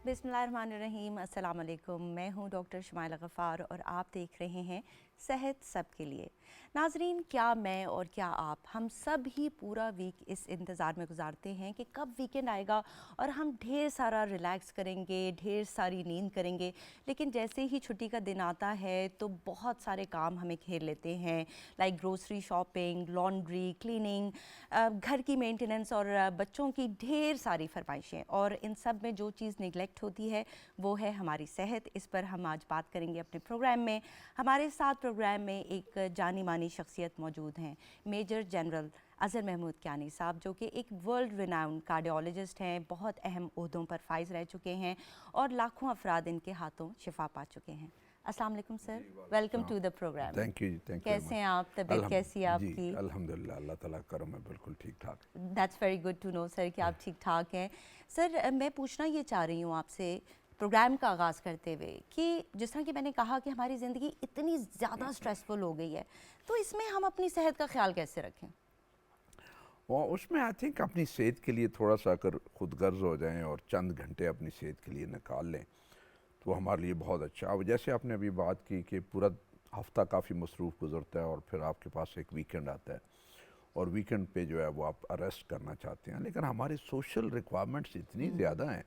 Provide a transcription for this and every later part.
बिस्मिल्लाहिर्रहमानिर्रहीम, अस्सलाम वालेकुम। मैं हूं डॉक्टर शमाइला गफ़ार और आप देख रहे हैं सेहत सब के लिए। नाजरीन, क्या मैं और क्या आप, हम सब ही पूरा वीक इस इंतज़ार में गुजारते हैं कि कब वीकेंड आएगा और हम ढेर सारा रिलैक्स करेंगे, ढेर सारी नींद करेंगे। लेकिन जैसे ही छुट्टी का दिन आता है तो बहुत सारे काम हमें घेर लेते हैं, like grocery shopping, laundry, cleaning, घर की मेंटेनेंस और बच्चों की ढेर सारी फरमाइशें। और इन सब में जो चीज़ निगलेक्ट होती है वो है हमारी सेहत। इस पर हम आज बात करेंगे अपने प्रोग्राम में। हमारे साथ प्रोग्राम में एक जानी मानी शख्सियत मौजूद हैं, मेजर जनरल अज़हर महमूद कियानी साहब, जो कि एक वर्ल्ड रिनाउंड कार्डियोलॉजिस्ट हैं, बहुत अहम ओहदों पर फाइज रह चुके हैं और लाखों अफराद इनके हाथों शिफा पा चुके हैं। अस्सलाम वालेकुम sir, welcome to the programme. Thank you, thank you. कैसे हैं आप? तबीयत कैसी है जी आपकी? अल्हम्दुलिल्लाह, अल्लाह ताला का करम है, बिल्कुल ठीक ठाक। That's very good to know sir कि आप ठीक ठाक हैं। सर, मैं पूछना ये चाह रही हूँ आपसे प्रोग्राम का आगाज़ करते हुए कि जिस तरह कि मैंने कहा कि हमारी ज़िंदगी इतनी ज़्यादा स्ट्रेसफुल हो गई है, तो इसमें हम अपनी सेहत का ख्याल कैसे रखें? और उसमें आई थिंक अपनी सेहत के लिए थोड़ा सा अगर खुद गर्ज हो जाएं और चंद घंटे अपनी सेहत के लिए निकाल लें तो हमारे लिए बहुत अच्छा। अब जैसे आपने अभी बात की कि पूरा हफ्ता काफ़ी मसरूफ़ गुजरता है और फिर आपके पास एक वीकेंड आता है और वीकेंड पे जो है वो आप अरेस्ट करना चाहते हैं, लेकिन हमारी सोशल रिक्वायरमेंट्स इतनी ज़्यादा हैं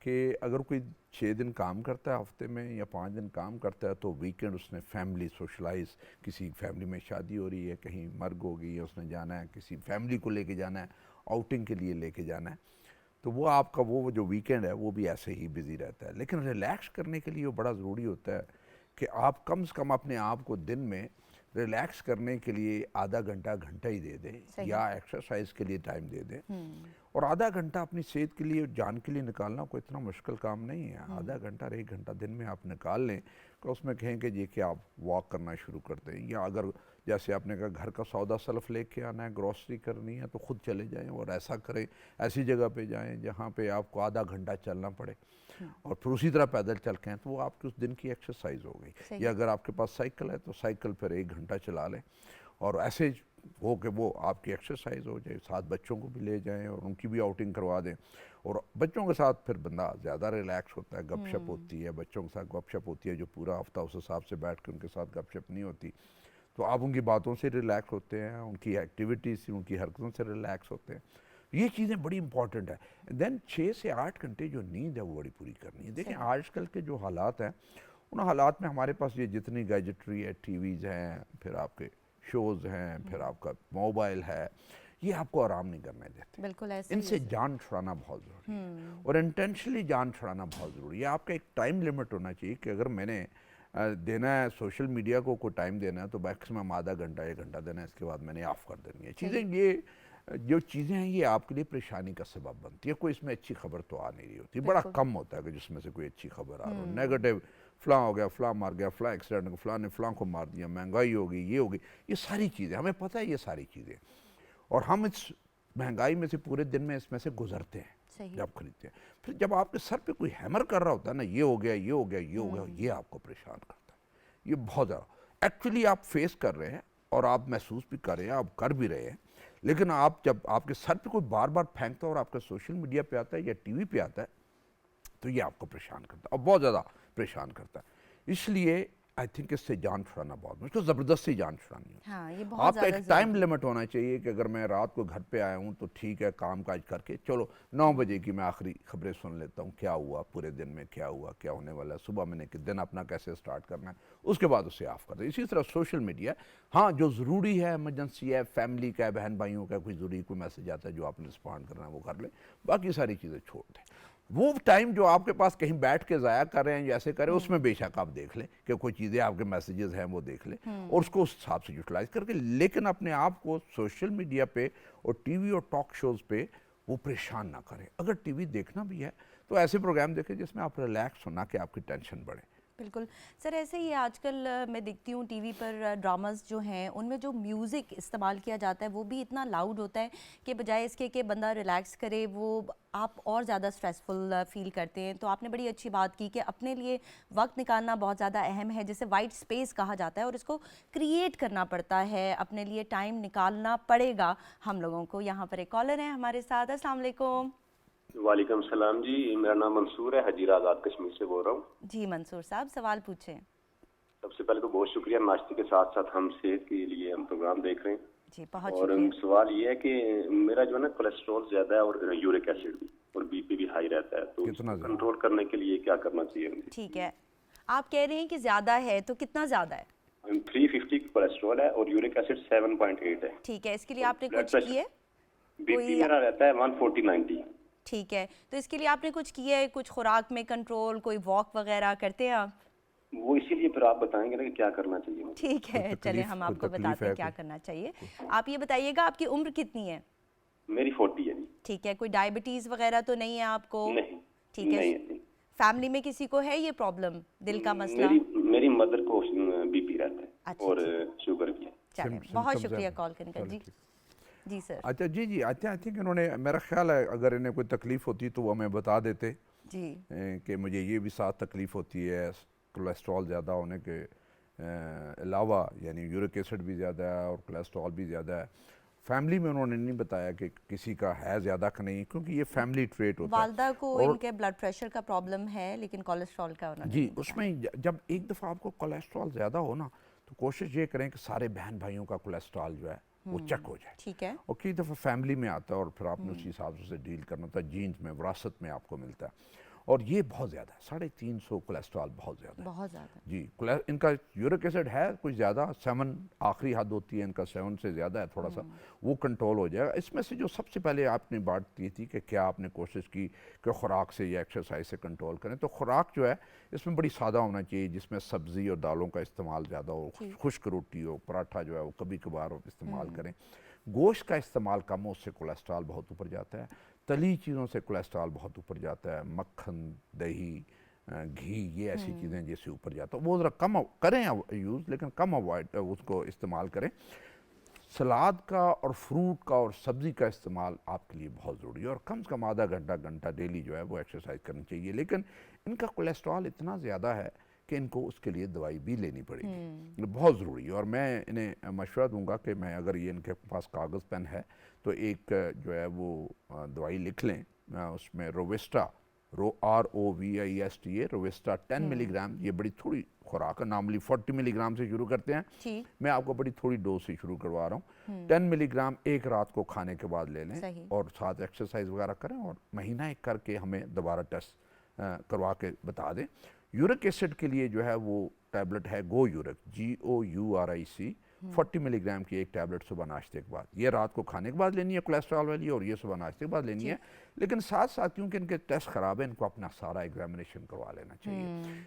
कि अगर कोई 6 दिन काम करता है हफ्ते में या 5 दिन काम करता है तो वीकेंड उसने फैमिली सोशलाइज, किसी फैमिली में शादी हो रही है, कहीं मर्ग हो गई है, उसने जाना है, किसी फैमिली को लेके जाना है, आउटिंग के लिए लेके जाना है, तो वो आपका वो जो वीकेंड है वो भी ऐसे ही बिज़ी रहता है। लेकिन रिलैक्स करने के लिए वो बड़ा ज़रूरी होता है कि आप कम से कम अपने आप को दिन में रिलैक्स करने के लिए आधा घंटा घंटा ही दे दें या एक्सरसाइज के लिए टाइम दे दें। और आधा घंटा अपनी सेहत के लिए, जान के लिए निकालना कोई इतना मुश्किल काम नहीं है। आधा घंटा 1 घंटा दिन में आप निकाल लें तो उसमें कहें कि जी कि आप वॉक करना शुरू कर दें, या अगर जैसे आपने कहा घर का सौदा सल्फ लेके आना है, ग्रॉसरी करनी है, तो खुद चले जाएं और ऐसा करें, ऐसी जगह पे जाएं जहाँ पे आपको आधा घंटा चलना पड़े और फिर उसी तरह पैदल चल के, तो वो आपकी उस दिन की एक्सरसाइज हो गई। या अगर आपके पास साइकिल है तो साइकिल फिर 1 घंटा चला लें और ऐसे हो कि वो आपकी एक्सरसाइज हो जाए। साथ बच्चों को भी ले जाएं और उनकी भी आउटिंग करवा दें, और बच्चों के साथ फिर बंदा ज़्यादा रिलैक्स होता है, गपशप होती है, बच्चों के साथ गपशप होती है, जो पूरा हफ्ता उस हिसाब से बैठ के उनके साथ गपशप नहीं होती, तो आप उनकी बातों से रिलैक्स होते हैं, उनकी एक्टिविटीज़ से, उनकी हरकतों से रिलैक्स होते हैं। ये चीज़ें बड़ी इंपॉर्टेंट है। देन 6 से 8 घंटे जो नींद है वो बड़ी पूरी करनी है। देखें आजकल के जो हालात हैं, उन हालात में हमारे पास ये जितनी गैजेटरी है, टीवीज़ हैं, फिर आपके शोज़ हैं, फिर आपका मोबाइल है, ये आपको आराम नहीं करने देते। बिल्कुल ऐसे इनसे जान छुड़ाना बहुत ज़रूरी है और इंटेंशनली जान छुड़ाना बहुत ज़रूरी है। आपका एक टाइम लिमिट होना चाहिए कि अगर मैंने देना है सोशल मीडिया को कोई टाइम देना है तो मैक्सिमम आधा घंटा 1 घंटा देना है, इसके बाद मैंने ऑफ कर देनी है चीज़ें। ये जो चीज़ें हैं ये आपके लिए परेशानी का सबब बनती है। कोई इसमें अच्छी खबर तो आ नहीं रही होती, बड़ा कम होता है कि जिसमें से कोई अच्छी खबर आ रही हो। नेगेटिव, फलां हो गया, फलां मार गया, फलां एक्सीडेंट हो, फलां ने फलां को मार दिया, महंगाई हो गई, ये हो गई, ये सारी चीज़ें हमें पता है, ये सारी चीज़ें, और हम इस महंगाई में से पूरे दिन में इसमें से गुजरते हैं जब खरीदते हैं। फिर जब आपके सर पे कोई हैमर कर रहा होता है ना, ये हो गया, ये हो गया, ये हो गया, ये आपको परेशान करता है। ये बहुत ज़्यादा एक्चुअली आप फेस कर रहे हैं और आप महसूस भी कर रहे हैं, आप कर भी रहे हैं, लेकिन आप जब आपके सर पे कोई बार बार फेंकता है और आपका सोशल मीडिया पे आता है या टीवी पे आता है तो ये आपको परेशान करता है और बहुत ज़्यादा परेशान करता है। इसलिए आई थिंक इससे जान छुड़ाना बहुत मुश्किल, ज़बरदस्ती जान छुड़ानी है। हाँ, ये बहुत आपका एक टाइम ज़रूरी लिमिट होना चाहिए कि अगर मैं रात को घर पे आया हूँ तो ठीक है, काम काज करके चलो 9 बजे की मैं आखिरी खबरें सुन लेता हूँ, क्या हुआ पूरे दिन में, क्या हुआ, क्या होने वाला है, सुबह मैंने कि दिन अपना कैसे स्टार्ट करना है, उसके बाद उसे ऑफ कर दे। इसी तरह सोशल मीडिया, हाँ जो ज़रूरी है, इमरजेंसी है, फैमिली का, बहन भाइयों का कोई ज़रूरी कोई मैसेज आता है जो आपने रिस्पॉन्ड करना है वो कर ले, बाकी सारी चीज़ें छोड़ दें। वो टाइम जो आपके पास कहीं बैठ के ज़ाया कर रहे हैं जैसे करें, उसमें बेशक आप देख लें कि कोई चीज़ें आपके मैसेजेस हैं वो देख लें और उसको उस हिसाब से यूटिलाइज करके, लेकिन अपने आप को सोशल मीडिया पे और टीवी और टॉक शोज़ पे वो परेशान ना करें। अगर टीवी देखना भी है तो ऐसे प्रोग्राम देखें जिसमें आप रिलैक्स हो, ना कि आपकी टेंशन बढ़े। बिल्कुल सर, ऐसे ही आजकल मैं देखती हूँ टीवी पर ड्रामास जो हैं उनमें जो म्यूज़िक इस्तेमाल किया जाता है वो भी इतना लाउड होता है कि बजाय इसके कि बंदा रिलैक्स करे, वो आप और ज़्यादा स्ट्रेसफुल फील करते हैं। तो आपने बड़ी अच्छी बात की कि अपने लिए वक्त निकालना बहुत ज़्यादा अहम है, जिसे वाइट स्पेस कहा जाता है, और इसको क्रिएट करना पड़ता है, अपने लिए टाइम निकालना पड़ेगा हम लोगों को। यहाँ पर एक कॉलर है हमारे साथ। अस्सलाम वालेकुम। वालेकुम सलाम जी, मेरा नाम मंसूर है, हजीरा आज़ाद कश्मीर से बोल रहा हूँ। जी मंसूर साहब, सवाल पूछें। सबसे पहले तो बहुत शुक्रिया, नाश्ते के साथ साथ हम सेहत के लिए हम प्रोग्राम देख रहे हैं। जी बहुत और शुक्रिया। सवाल ये है कि मेरा जो है ना कोलेस्ट्रॉल ज़्यादा है और यूरिक एसिड भी और बीपी भी हाई रहता है, तो कितना इसको ज़्यादा? कंट्रोल करने के लिए क्या करना चाहिए मुझे? ठीक है, आप कह रहे हैं कि ज़्यादा है, तो कितना ज़्यादा है? 350 कोलेस्ट्रॉल है और यूरिक एसिड 7.8 है। ठीक है, इसके लिए आपने ब्लड कुछ प्रेशर, किए? बीपी कोई, मेरा रहता है 140/90। ठीक है, तो इसके लिए आपने कुछ किए, कुछ खुराक में कंट्रोल, कोई वॉक वगैरह करते हैं आप? वो इसीलिए फिर आप बताएंगे ना कि क्या करना चाहिए मुझे। ठीक है, चले तकलीफ हम कोई आपको तकलीफ बताते हैं है क्या कोई? करना चाहिए। आप ये बताइएगा आपकी उम्र कितनी है? मेरी 40 है जी। ठीक है, कोई डायबिटीज़ वगैरह तो नहीं है आपको? नहीं, ठीक है, नहीं है जी। फैमिली में किसी को है ये प्रॉब्लम, दिल का मसला? मेरी मेरी मदर को बीपी रहता है अच्छा, और ठीक शुगर भी है। चलें, बहुत सिम्पटम्स शुक्रिया हैं। कॉल करने का। चलो जी ठीक। जी सर। अच्छा जी जी, आई थिंक इन्होंने, मेरा ख्याल है अगर इन्हें कोई तकलीफ़ होती तो वो हमें बता देते जी कि मुझे ये भी साथ तकलीफ़ होती है कोलेस्ट्रॉल ज़्यादा होने के अलावा, यानी यूरिक एसिड भी ज़्यादा है और कोलेस्ट्रॉल भी ज़्यादा है। फैमिली में उन्होंने नहीं बताया कि किसी का है ज़्यादा कि नहीं, क्योंकि ये फैमिली ट्रेट होता है। वालदा को और इनके ब्लड प्रेशर का प्रॉब्लम है, लेकिन कोलेस्ट्रॉल का उन्होंने जी, नहीं बताया। उसमें जब एक दफ़ा आपको कोलेस्ट्रॉल ज़्यादा हो ना, तो कोशिश ये करें कि सारे बहन भाइयों का कोलेस्ट्रॉल जो है वो चेक हो जाए। ठीक है, और कई दफ़ा फैमिली में आता है और फिर आपने उसी हिसाब से डील करना होता है, जीन्स में, विरासत में आपको मिलता है। और ये बहुत ज़्यादा है, 350 कोलेस्ट्रॉल बहुत ज़्यादा है बहुत ज़्यादा। जी। इनका यूरिक एसिड है कुछ ज़्यादा, 7 आखिरी हद होती है इनका, 7 से ज़्यादा है थोड़ा सा, वो कंट्रोल हो जाएगा। इसमें से जो सबसे पहले आपने बात की थी कि क्या आपने कोशिश की कि खुराक से या एक्सरसाइज से कंट्रोल करें, तो खुराक जो है इसमें बड़ी सादा होना चाहिए, जिसमें सब्ज़ी और दालों का इस्तेमाल ज़्यादा हो, खुश्क रोटी हो, पराठा जो है वो कभी कभार इस्तेमाल करें। गोश्त का इस्तेमाल कम हो, उससे कोलेस्ट्रॉल बहुत ऊपर जाता है। तली चीज़ों से कोलेस्ट्रॉल बहुत ऊपर जाता है, मक्खन, दही, घी, ये ऐसी चीज़ें जिससे ऊपर जाता है वो ज़रा कम करें यूज़, लेकिन कम अवॉइड उसको इस्तेमाल करें। सलाद का और फ्रूट का और सब्ज़ी का इस्तेमाल आपके लिए बहुत ज़रूरी है, और कम से कम आधा घंटा डेली जो है वो एक्सरसाइज करनी चाहिए। लेकिन इनका कोलेस्ट्रॉल इतना ज़्यादा है कि इनको उसके लिए दवाई भी लेनी पड़ेगी, ये बहुत ज़रूरी है। और मैं इन्हें मशवरा दूंगा कि मैं, अगर ये इनके पास कागज़ पेन है तो एक जो है वो दवाई लिख लें, उसमें रोविस्टा, ROVISTA, रोविस्टा 10 मिलीग्राम, ये बड़ी थोड़ी खुराक है, नॉर्मली 40 मिलीग्राम से शुरू करते हैं, ठीक, मैं आपको बड़ी थोड़ी डोज से शुरू करवा रहा हूँ। 10 मिलीग्राम एक रात को खाने के बाद ले लें, सही। और साथ एक्सरसाइज वगैरह करें, और महीना एक करके हमें दोबारा टेस्ट करवा के बता दें। यूरिक एसिड के लिए जो है वो टैबलेट है GoUric, GOURIC, 40 मिलीग्राम की एक टैबलेट सुबह नाश्ते के बाद, ये रात को खाने के बाद लेनी है कोलेस्ट्रॉल वाली, और ये सुबह नाश्ते के बाद लेनी है। लेकिन साथ साथ क्योंकि इनके टेस्ट ख़राब है, इनको अपना सारा एग्जामिनेशन करवा लेना चाहिए।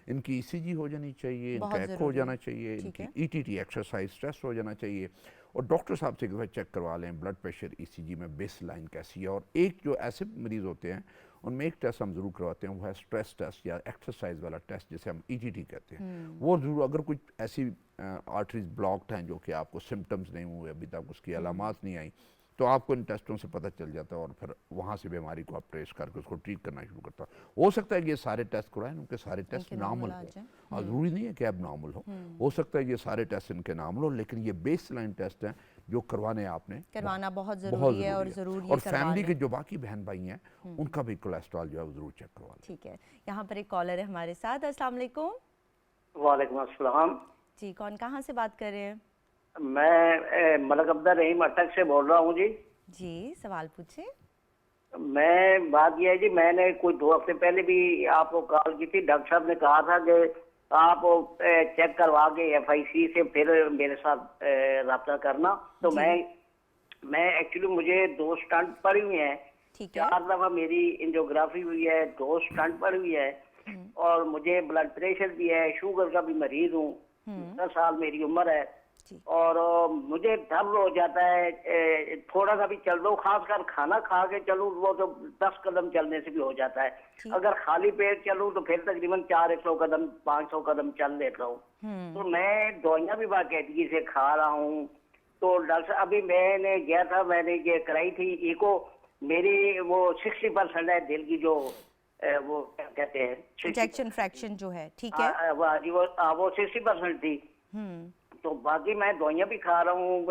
इनकी ECG हो जानी चाहिए, इनका बहुत एको हो ज़रूरी जाना है। चाहिए, ठीक इनकी ETT एक्सरसाइज टेस्ट हो जाना चाहिए, और डॉक्टर साहब से एक दफ़ा चेक करवा लें ब्लड प्रेशर, ECG में बेस लाइन कैसी है। और एक जो ऐसे मरीज़ होते हैं उनमें एक टेस्ट हम ज़रूर करवाते हैं, वो है स्ट्रेस टेस्ट या एक्सरसाइज वाला टेस्ट, जिसे हम ETT कहते हैं। वो ज़रूर, अगर कुछ ऐसी आर्टरीज ब्लॉक्ड हैं जो कि आपको सिम्टम्स नहीं हुए अभी तक, उसकी अलामात नहीं आई, तो आपको इन टेस्टों से पता चल जाता है, और फिर वहाँ से बीमारी को आप ट्रेस करके उसको ट्रीट करना शुरू करता है। हो सकता है कि ये सारे टेस्ट करवाएं, उनके सारे टेस्ट इनके नॉर्मल आ हो, जाए। और ज़रूरी नहीं है कि अब नॉर्मल हो सकता है ये सारे टेस्ट इनके नॉर्मल हो, लेकिन ये बेस लाइन टेस्ट हैं जो करवाने आपने करवाना बहुत बहुत ज़रूरी है, और ज़रूर ये और करवा फैमिली लें। के जो बाकी बहन भाई हैं उनका भी कोलेस्ट्रॉल जो है वो ज़रूर चेक करवा लें। ठीक है, यहाँ पर एक कॉलर है हमारे साथ। अस्सलाम वालेकुम। वालेकुम अस्सलाम। जी, कौन कहाँ से बात कर रहे हैं? मैं मलक अब्दुल रहीम अटक से बोल रहा हूँ जी। जी, सवाल पूछे। मैं बात यह है जी, मैंने कोई 2 हफ्ते पहले भी आपको कॉल की थी, डॉक्टर साहब ने कहा था कि आप चेक करवा के FIC से फिर मेरे साथ रब्ता करना। तो मैं एक्चुअली, मुझे 2 स्टंट पड़ी हुई हैं, ठीक है, 4 दफा मेरी एंजियोग्राफी हुई है, 2 स्टंट पड़ी हुई है, और मुझे ब्लड प्रेशर भी है, शुगर का भी मरीज हूँ, 10 साल मेरी उम्र है, और मुझे दर्द हो जाता है, थोड़ा सा भी चल दो, खासकर खाना खा के चलूँ वो तो 10 कदम चलने से भी हो जाता है। अगर खाली पेट चलूँ तो फिर तकरीबन 400 कदम 500 कदम चल लेता हूँ। तो मैं दवाइयाँ भी बाकायदगी से खा रहा हूँ। तो डॉक्टर, अभी मैंने गया था, मैंने ये कराई थी इको, मेरी वो 60% है दिल की, जो वो क्या कहते हैं, इंजेक्शन फ्रैक्शन जो है, ठीक है। वो 60% थी। तो बाकी मैं दवाइयाँ भी खा रहा हूँ,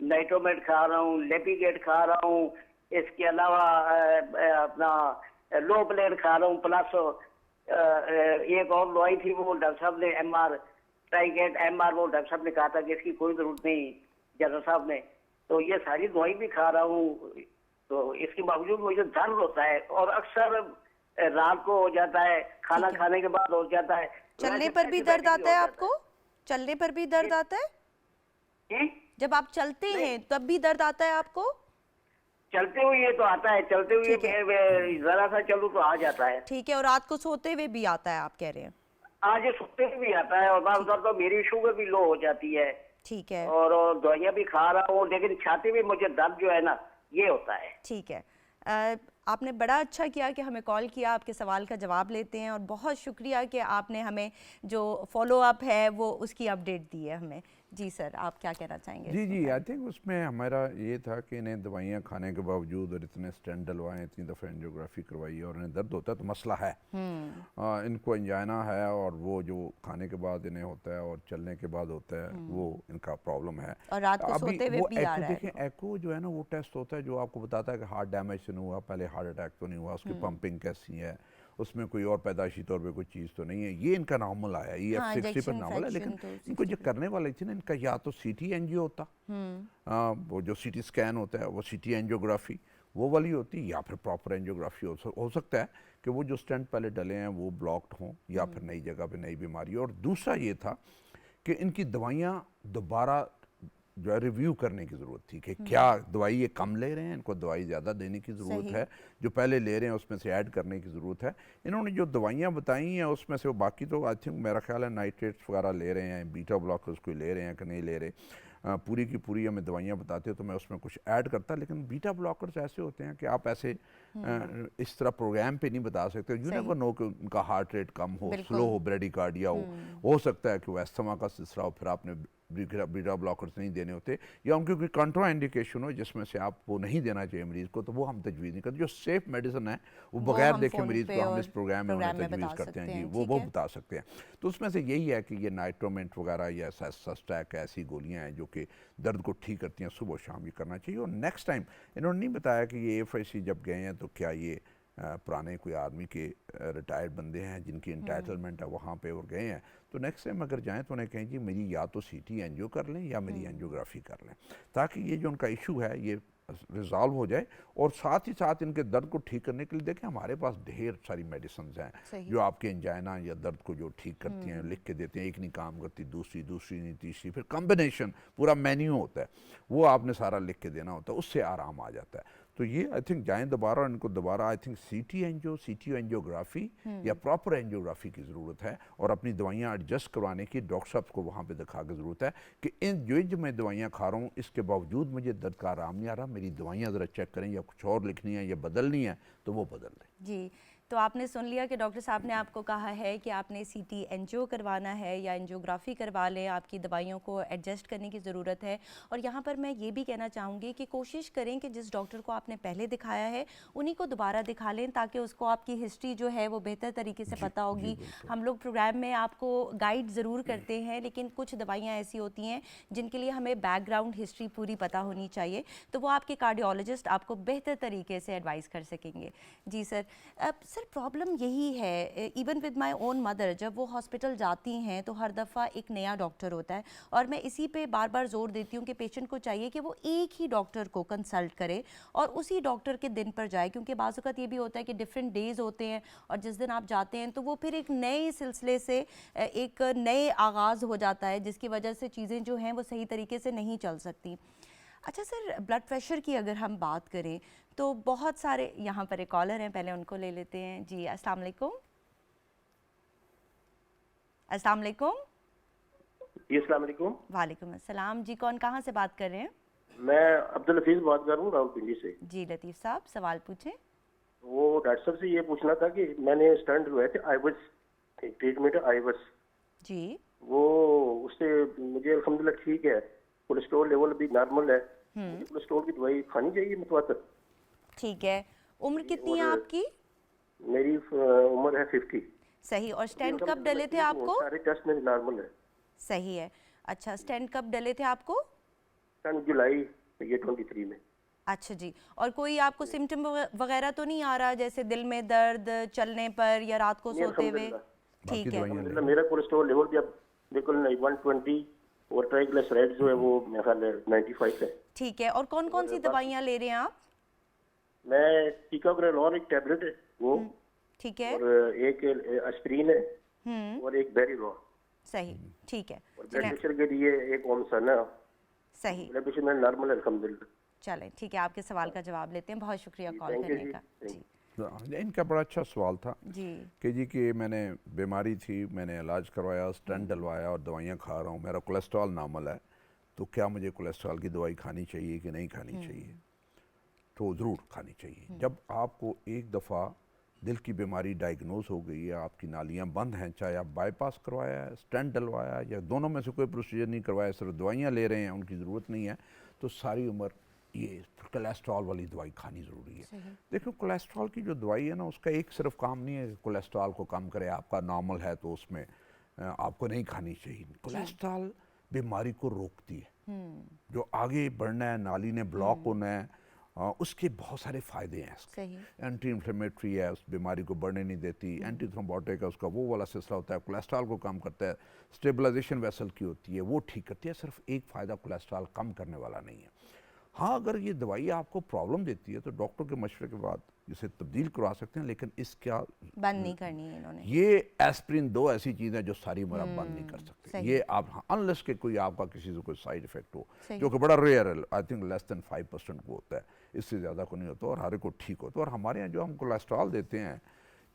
नाइट्रोमेट खा रहा हूँ, लेपिगेट खा रहा हूँ, इसके अलावा अपना लो प्लेट खा रहा हूँ, प्लस एक और दवाई थी, वो डॉक्टर साहब ने MR ट्राइकेट MR, वो डॉक्टर साहब ने कहा था कि इसकी कोई जरूरत नहीं, जनरल साहब ने। तो ये सारी दवाई भी खा रहा हूँ, तो इसके बावजूद मुझे दर्द होता है और अक्सर रात को हो जाता है, खाना खाने के बाद हो जाता है। चलने पर भी दर्द आता है आपको? चलने पर भी दर्द आता है? जब आप चलते हैं तब भी दर्द आता है आपको? चलते हुए तो आता है, चलते हुए जरा सा चलूं तो आ जाता है। ठीक है, और रात को सोते हुए भी आता है आप कह रहे हैं? आज सोते हुए भी आता है, और बार बार तो मेरी शुगर भी लो हो जाती है। ठीक है, और दवाइयाँ भी खा रहा हूँ, लेकिन छाती में मुझे दर्द जो है ना, ये होता है। ठीक है, आपने बड़ा अच्छा किया कि हमें कॉल किया, आपके सवाल का जवाब लेते हैं, और बहुत शुक्रिया कि आपने हमें जो फॉलो अप है वो उसकी अपडेट दी है हमें। जी सर, आप क्या कहना चाहेंगे? जी आई थिंक उसमें हमारा ये था कि इन्हें दवाइयाँ खाने के बावजूद और इतने स्टेंट डलवाएं, इतनी दफ़ा एंजियोग्राफी करवाई और इन्हें दर्द होता है तो मसला है, इनको एंजाइना है, और वो जो खाने के बाद इन्हें होता है और चलने के बाद होता है, वो इनका प्रॉब्लम है। और रात को सोते हुए भी आ रहा है। देखें, एको जो है ना वो टेस्ट होता है जो आपको बताता है कि हार्ट डैमेज तो नहीं हुआ, पहले हार्ट अटैक तो नहीं हुआ, उसकी पंपिंग कैसी है, उसमें कोई और पैदाइशी तौर पे कोई चीज़ तो नहीं है, ये इनका नॉर्मल आया, ये F60 पर नॉर्मल है। लेकिन इनको जो करने वाले थे ना, इनका या तो CT एंजियो होता, वो जो CT स्कैन होता है, वो CT एंजियोग्राफी वो वाली होती, या फिर प्रॉपर एंजियोग्राफी हो सकता है कि वो जो स्टेंट पहले डले हैं वो ब्लॉक्ड हों, या फिर नई जगह पे नई बीमारी। और दूसरा ये था कि इनकी दवाइयाँ दोबारा जो है रिव्यू करने की ज़रूरत थी कि क्या दवाई ये कम ले रहे हैं, इनको दवाई ज़्यादा देने की ज़रूरत है, जो पहले ले रहे हैं उसमें से ऐड करने की ज़रूरत है। इन्होंने जो दवाइयाँ बताई हैं उसमें से वो बाकी तो आई थिंक मेरा ख्याल है नाइट्रेट्स वगैरह ले रहे हैं, बीटा ब्लॉकर्स कोई ले रहे हैं कि नहीं ले रहे, पूरी की पूरी हमें दवाइयाँ बताते हो तो मैं उसमें कुछ ऐड करता। लेकिन बीटा ब्लॉकर्स ऐसे होते हैं कि आप ऐसे इस तरह प्रोग्राम पे नहीं बता सकते, यू नेवर नो कि उनका हार्ट रेट कम हो, स्लो हो, ब्रेडिकार्डिया हो सकता है कि वो एस्थमा का सिलसिला हो, फिर आपने बीटा ब्लॉकर्स नहीं देने होते, या उनकी कोई कंट्रा इंडिकेशन हो जिसमें से आप वो नहीं देना चाहिए मरीज़ को, तो वो हम तजवीज़ नहीं करते। जो सेफ मेडिसिन है वो बगैर देखे मरीज़ को हम इस प्रोग्राम में उन्हें तजवीज़ करते हैं। जी, वो बता सकते हैं। तो उसमें से यही है कि ये नाइट्रोमेंट वगैरह या सस्टैक ऐसी गोलियाँ हैं जो कि दर्द को ठीक करती हैं, सुबह शाम ये करना चाहिए। और नेक्स्ट टाइम इन्होंने नहीं बताया कि ये FIC जब गए हैं तो क्या ये पुराने कोई आर्मी के रिटायर्ड बंदे हैं जिनकी इंटाइटलमेंट है वहाँ पे और गए हैं, तो नेक्स्ट टाइम अगर जाएं तो उन्हें कहें जी मेरी या तो CT एंजियो कर लें या मेरी एंजियोग्राफी कर लें, ताकि ये जो उनका इशू है ये रिजॉल्व हो जाए। और साथ ही साथ इनके दर्द को ठीक करने के लिए देखें हमारे पास ढेर सारी मेडिसिन हैं जो आपके एंजाइना या दर्द को जो ठीक करती हैं, लिख के देते हैं, एक नहीं काम करती दूसरी नहीं तीसरी, फिर कॉम्बिनेशन पूरा मेन्यू होता है, वो आपने सारा लिख के देना होता है, उससे आराम आ जाता है। तो ये आई थिंक जाएं दोबारा, इनको दोबारा आई थिंक CT एंजियोग्राफी या प्रॉपर एंजियोग्राफी की ज़रूरत है, और अपनी दवाइयाँ एडजस्ट करवाने की डॉक्टर साहब को वहाँ पे दिखा के ज़रूरत है कि जो मैं दवाइयाँ खा रहा हूँ इसके बावजूद मुझे दर्द का आराम नहीं आ रहा, मेरी दवाइयाँ ज़रा चेक करें, या कुछ और लिखनी है या बदलनी है तो वो बदल दें। जी, तो आपने सुन लिया कि डॉक्टर साहब ने आपको कहा है कि आपने CT एंजियो करवाना है या एंजियोग्राफी करवा लें, आपकी दवाइयों को एडजस्ट करने की ज़रूरत है। और यहाँ पर मैं ये भी कहना चाहूँगी कि कोशिश करें कि जिस डॉक्टर को आपने पहले दिखाया है उन्हीं को दोबारा दिखा लें, ताकि उसको आपकी हिस्ट्री जो है वो बेहतर तरीके से पता होगी। हम लोग प्रोग्राम में आपको गाइड ज़रूर करते हैं, लेकिन कुछ दवाइयाँ ऐसी होती हैं जिनके लिए हमें बैकग्राउंड हिस्ट्री पूरी पता होनी चाहिए, तो वो आपके कार्डियोलॉजिस्ट आपको बेहतर तरीके से एडवाइस कर सकेंगे। जी सर, सर प्रॉब्लम यही है, even with my own mother, जब वो हॉस्पिटल जाती हैं तो हर दफ़ा एक नया डॉक्टर होता है, और मैं इसी पे बार बार जोर देती हूँ कि पेशेंट को चाहिए कि वो एक ही डॉक्टर को कंसल्ट करे और उसी डॉक्टर के दिन पर जाए, क्योंकि बाज़ वक़्त ये भी होता है कि डिफरेंट डेज़ होते हैं और जिस दिन आप जाते हैं तो वो फिर एक नए सिलसिले से एक नए आगाज़ हो जाता है, जिसकी वजह से चीज़ें जो हैं वो सही तरीके से नहीं चल सकती। अच्छा सर, ब्लड प्रेशर की अगर हम बात करें तो बहुत सारे, यहाँ पर एक कॉलर हैं, पहले उनको ले लेते हैं। जी अस्सलाम वालेकुम। अस्सलाम वालेकुम। जी अस्सलाम वालेकुम। वालेकुम अस्सलाम। जी कौन कहाँ से बात कर रहे हैं? मैं अब्दुल हफीज बात कर रहा हूँ रावलपिंडी से। जी लतीफ़ साहब, सवाल पूछें। वो डॉक्टर साहब से ये पूछना था कि मैंने स्टंट हुए थे आईवस ट्रीटमेंट आईवस जी, वो उससे मुझे अल्हम्दुलिल्लाह ठीक है, कोलेस्ट्रॉल लेवल भी नॉर्मल है, मुझे कोलेस्ट्रॉल की दवाई खानी चाहिए मुतवातर? ठीक है। उम्र कितनी है आपकी? मेरी उम्र है 50। सही। और स्टेंट कब डले थे आपको? सारे टेस्ट में नॉर्मल है। सही है। अच्छा, स्टेंट कब डले थे आपको? स्टंट जुलाई ये 23 में। अच्छा जी, और कोई आपको सिम्टम वगैरह तो नहीं आ रहा, जैसे दिल में दर्द चलने पर या रात को नहीं, सोते हुए? अल्हम्दुलिल्लाह। बाकी ठीक है, दवाइयाँ ले अल्हम्दुलिल्लाह मेरा कोलेस्ट्रॉल लेवल भी अब बिल्कुल नहीं 120 और ट्राइग्लिसराइड जो है वो मेरा ख्याल है 95 है। ठीक है। और कौन कौन सी दवाइयाँ ले रहे हैं आप? मैं टिकाग्रेलॉन एक टैबलेट है वो, ठीक है। और एक एस्पिरिन है, और एक बेरीलॉन। सही, ठीक है। और ब्लड चलें, प्रेशर के लिए एक ओमसना। सही, ब्लड प्रेशर मेरा नॉर्मल है अल्हम्दुलिल्लाह। चलें, ठीक है। आपके सवाल का जवाब लेते हैं। बहुत शुक्रिया जी, कॉल thank you करने जी, का। thank जी तो इनका बड़ा अच्छा सवाल था जी कि मैंने बीमारी थी, मैंने इलाज करवाया, स्टेंट डलवाया और दवाइयाँ खा रहा हूँ, मेरा कोलेस्ट्रॉल नॉर्मल है, तो क्या मुझे कोलेस्ट्रॉल की दवाई खानी चाहिए कि नहीं खानी चाहिए? तो ज़रूर खानी चाहिए। जब आपको एक दफ़ा दिल की बीमारी डायग्नोज हो गई है, आपकी नालियाँ बंद हैं, चाहे आप बाईपास करवाया है, स्टेंट डलवाया या दोनों में से कोई प्रोसीजर नहीं करवाया, सिर्फ दवाइयाँ ले रहे हैं, उनकी ज़रूरत नहीं है, तो सारी उम्र ये कोलेस्ट्रॉल वाली दवाई खानी ज़रूरी है। देखो, कोलेस्ट्रॉल की जो दवाई है ना, उसका एक सिर्फ काम नहीं है कि कोलेस्ट्रॉल को कम करे। आपका नॉर्मल है तो उसमें आपको नहीं खानी चाहिए। कोलेस्ट्रॉल बीमारी को रोकती है, जो आगे बढ़ना है, नाली ने ब्लॉक होना है, उसके बहुत सारे फ़ायदे हैं इसके। सही, एंटी इन्फ्लेमेटरी है, उस बीमारी को बढ़ने नहीं देती। एंटी थ्रोम्बोटिक है, उसका वो वाला सिलसिला होता है, कोलेस्ट्रॉल को कम करता है। स्टेबलाइजेशन वेसल की होती है, वो ठीक करती है। सिर्फ एक फ़ायदा कोलेस्ट्रॉल कम करने वाला नहीं है। हाँ, अगर ये दवाई आपको प्रॉब्लम देती है तो डॉक्टर के मशवरे के बाद इसे तब्दील करवा सकते हैं, लेकिन इसका बंद नहीं करनी है इन्होंने। ये एस्प्रिन दो ऐसी चीज़ है जो सारी उम्र आप बंद नहीं कर सकते। सही। ये आप अनलेस के कोई आपका किसी से कोई साइड इफेक्ट हो, सही। जो कि बड़ा रेयर है, आई थिंक लेस देन 5% को होता है, इससे ज़्यादा को नहीं होता, और हर एक को ठीक होता है। और हमारे यहाँ जो हम कोलेस्ट्रॉल देते हैं,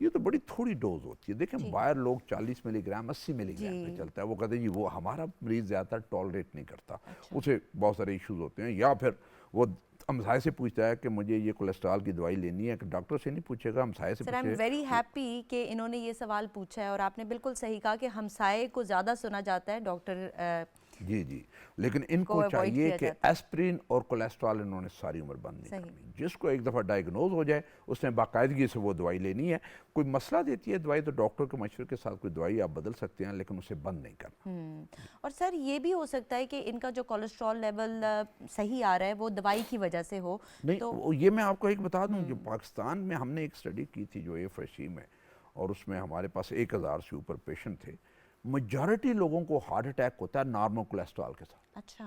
ये तो बड़ी थोड़ी डोज होती है। देखें, बाहर लोग 40 मिलीग्राम 80 मिलीग्राम पे चलता है, वो कहते हैं जी वो हमारा मरीज ज़्यादा टॉलरेट नहीं करता, उसे बहुत सारे इश्यूज होते हैं। या फिर वो हमसाये से पूछता है कि मुझे ये कोलेस्ट्रॉल की दवाई लेनी है, कि डॉक्टर से नहीं पूछेगा, हमसाये से सर, आई एम पूछेगा। वेरी हैप्पी कि इन्होंने ये सवाल पूछा है, और आपने बिल्कुल सही कहा कि हमसाये को ज़्यादा सुना जाता है, डॉक्टर जी जी, लेकिन इनको avoid चाहिए किया कि जाता है। एस्प्रिन और कोलेस्ट्रॉल इन्होंने सारी उम्र बंद नहीं सही। करनी। जिसको एक दफ़ा डायग्नोज हो जाए, उसने बाकायदगी से वो दवाई लेनी है। कोई मसला देती है दवाई, तो डॉक्टर के मशवरे के साथ कोई दवाई आप बदल सकते हैं, लेकिन उसे बंद नहीं करना। और सर, ये भी हो सकता है कि इनका जो कोलेस्ट्रॉल लेवल सही आ रहा है वो दवाई की वजह से हो। नहीं, तो ये मैं आपको एक बता दूं, जो पाकिस्तान में हमने एक स्टडी की थी जो AFRC में, और उसमें हमारे पास 1000 से ऊपर पेशेंट थे। मेजॉरिटी लोगों को हार्ट अटैक होता है नॉर्मल कोलेस्ट्रॉल के साथ। अच्छा,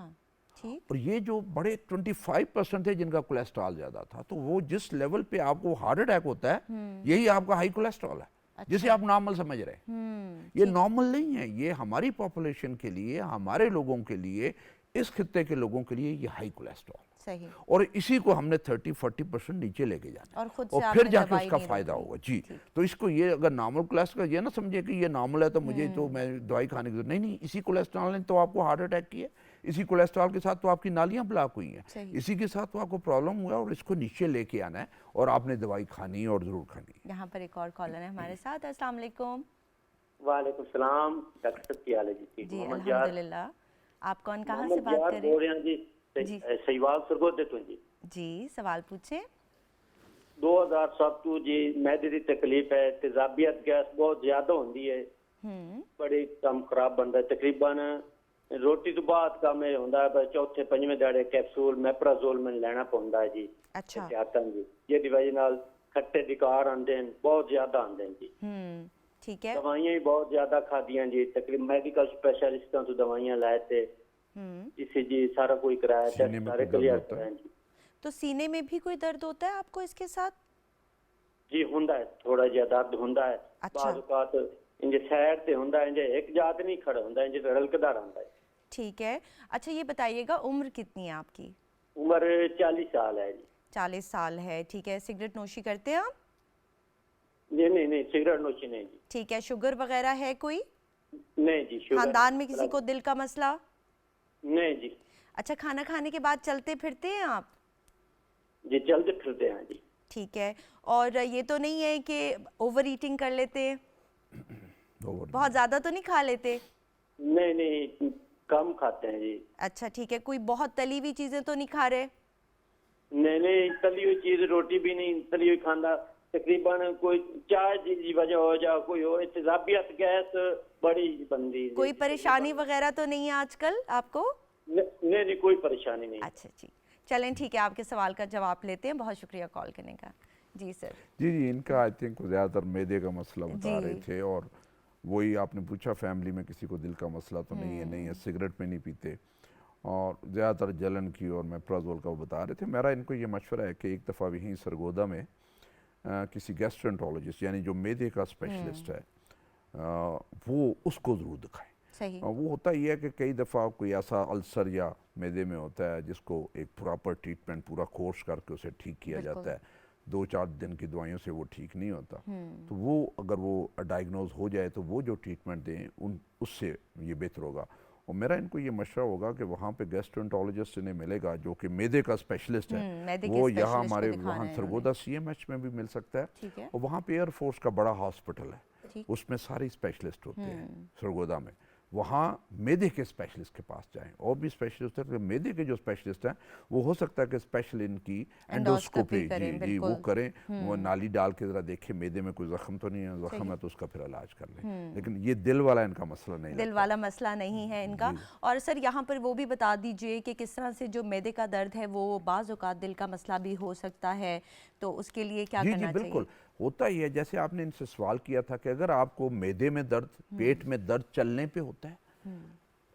ठीक। और ये जो बड़े 25% थे जिनका कोलेस्ट्रॉल ज़्यादा था, तो वो जिस लेवल पे आपको हार्ट अटैक होता है, यही आपका हाई कोलेस्ट्रॉल है, जिसे आप नॉर्मल समझ रहे हैं। ये नॉर्मल नहीं है, ये हमारी पॉपुलेशन के लिए, हमारे लोगों के लिए, इस खित्ते के लोगों के लिए ये हाई कोलेस्ट्रॉल, सही। और इसी को हमने 30-40% नीचे लेके जाना और खुद से और आपने फिर जाके दवाई उसका नहीं फायदा रोकी। होगा। जी, तो इसको ये अगर नॉर्मल कोलेस्ट्रॉल, ये ना समझे कि ये नॉर्मल है तो मुझे तो मैं दवाई खाने की जरूरत नहीं। इसी कोलेस्ट्रॉल ने तो आपको हार्ट अटैक किया, इसी कोलेस्ट्रॉल के साथ तो आपकी नालियां ब्लॉक हुई हैं, सही। इसी के साथ तो आपको प्रॉब्लम हुआ, और इसको नीचे लेके आना है, और आपने दवाई खानी है, और ज़रूर खानी है। यहाँ पर एक और कॉलर है हमारे साथ। अस्सलाम वालेकुम। वालेकुम सलाम। डॉक्टर साहब की हाल है जी? जी अल्हम्दुलिल्लाह। आप कौन, कहाँ से बात कर रहे बोल हैं? रहे हैं जी, जी। सहीवाल सरगोदे तो जी। जी, सवाल पूछें। 2007 ਤੋਂ जी मैदे की तकलीफ है, तेजाबियत गैस बहुत ज्यादा होती है, बड़ी कम खराब बनता है। तकरीबन रोटी तो बाद काम होता है, चौथे पंजवें दिहाड़े कैप्सूल मैप्राजोल में लेना पौंदा है जी। अच्छा। जी, जिहदी वजह नाल खट्टे डिकार आंदे हैं, बहुत ज्यादा आंदे हैं जी। ठीक है। दवाइयां भी बहुत ज्यादा खादियां जी, तकरीबन मेडिकल स्पेशलिस्टों तो दवाइयां लाए थे, इसे जी सारा कोई कराया, सीने टेस्ट में सारे कोई दर्द क्लियर होता है? कराए जी। तो सीने में भी कोई दर्द होता है आपको इसके साथ? जी हुंदा है, थोड़ा जिहा दर्द हुंदा है। अच्छा। बाज़ औकात इंजे साइड ते हुंदा है, इंजे एक जात नहीं खड़ा हुंदा, इंजे रलकदा रहंदा है। ठीक है। अच्छा, ये बताइएगा उम्र कितनी है आपकी? उम्र 40 साल है जी। 40 साल है, ठीक है। सिगरेट नोशी करते हैं आप? नहीं, सिगरेट नोशी नहीं जी। ठीक है। शुगर वगैरह है कोई? नहीं जी, शुगर खानदान में किसी को दिल का मसला? नहीं जी। अच्छा, खाना खाने के बाद चलते फिरते हैं आप? जी चलते फिरते हैं जी। ठीक है। और ये तो नहीं है कि ओवर ईटिंग कर लेते हैं? बहुत ज़्यादा तो नहीं खा लेते? नहीं, कम खाते हैं जी। अच्छा, ठीक है। कोई बहुत तली हुई चीज़ें तो नहीं खा रहे? नहीं, तली हुई चीज, रोटी भी नहीं तली हुई खांदा। तकरीबन कोई चाय की वजह हो जा, कोई हो तेजाबियत गैस बड़ी बंदी। कोई परेशानी वगैरह तो नहीं है आजकल आपको? नहीं, कोई परेशानी नहीं। अच्छा जी, चलें ठीक है, आपके सवाल का जवाब लेते हैं। बहुत शुक्रिया कॉल करने का। जी सर। जी, इनका आई थिंक ज़्यादातर मैदे का मसला बता रहे जी। थे, और वही आपने पूछा फैमिली में किसी को दिल का मसला तो नहीं है, सिगरेट में नहीं पीते, और ज़्यादातर जलन की और मेप्राजोल का वो बता रहे थे। मेरा इनको ये मशवरा है कि एक दफ़ा यहीं सरगोदा में किसी गैस्ट्रेंटोलॉजिस्ट यानी जो मैदे का स्पेशलिस्ट है वो उसको ज़रूर दिखाएं। सही। वो होता ही है कि कई दफ़ा कोई ऐसा अल्सर या मैदे में होता है जिसको एक प्रॉपर ट्रीटमेंट पूरा कोर्स करके उसे ठीक किया जाता है, 2-4 दिन की दवाइयों से वो ठीक नहीं होता। तो वो अगर वो डायग्नोज हो जाए तो वो जो ट्रीटमेंट दें उससे ये बेहतर होगा। और मेरा इनको ये मशवरा होगा कि वहाँ पे गैस्ट्रोएंटरोलॉजिस्ट इन्हें मिलेगा जो कि मैदे का स्पेशलिस्ट है, वो यहाँ हमारे वहाँ सरगोदा CMH में भी मिल सकता है। और वहाँ पे एयरफोर्स का बड़ा हॉस्पिटल है, उसमें सारे स्पेशलिस्ट होते हैं सरगोदा में। वहाँ मैदे के स्पेशलिस्ट के पास जाएं। और भी स्पेशलिस्ट है, मैदे के जो स्पेशलिस्ट हैं वो हो सकता है कि स्पेशल इनकी एंडोस्कोपी जी वो करें, वो नाली डाल के ज़रा देखें मैदे में कोई ज़ख्म तो नहीं है, ज़ख्म है तो उसका फिर इलाज कर लें। लेकिन ये दिल वाला इनका मसला नहीं, दिल वाला मसला नहीं है इनका। और सर यहाँ पर वो भी बता दीजिए कि किस तरह से जो मैदे का दर्द है वो बाज़ औक़ात दिल का मसला भी हो सकता है, तो उसके लिए क्या करना चाहिए? बिल्कुल होता ही है। जैसे आपने इनसे सवाल किया था कि अगर आपको मैदे में दर्द, पेट में दर्द चलने पे होता है,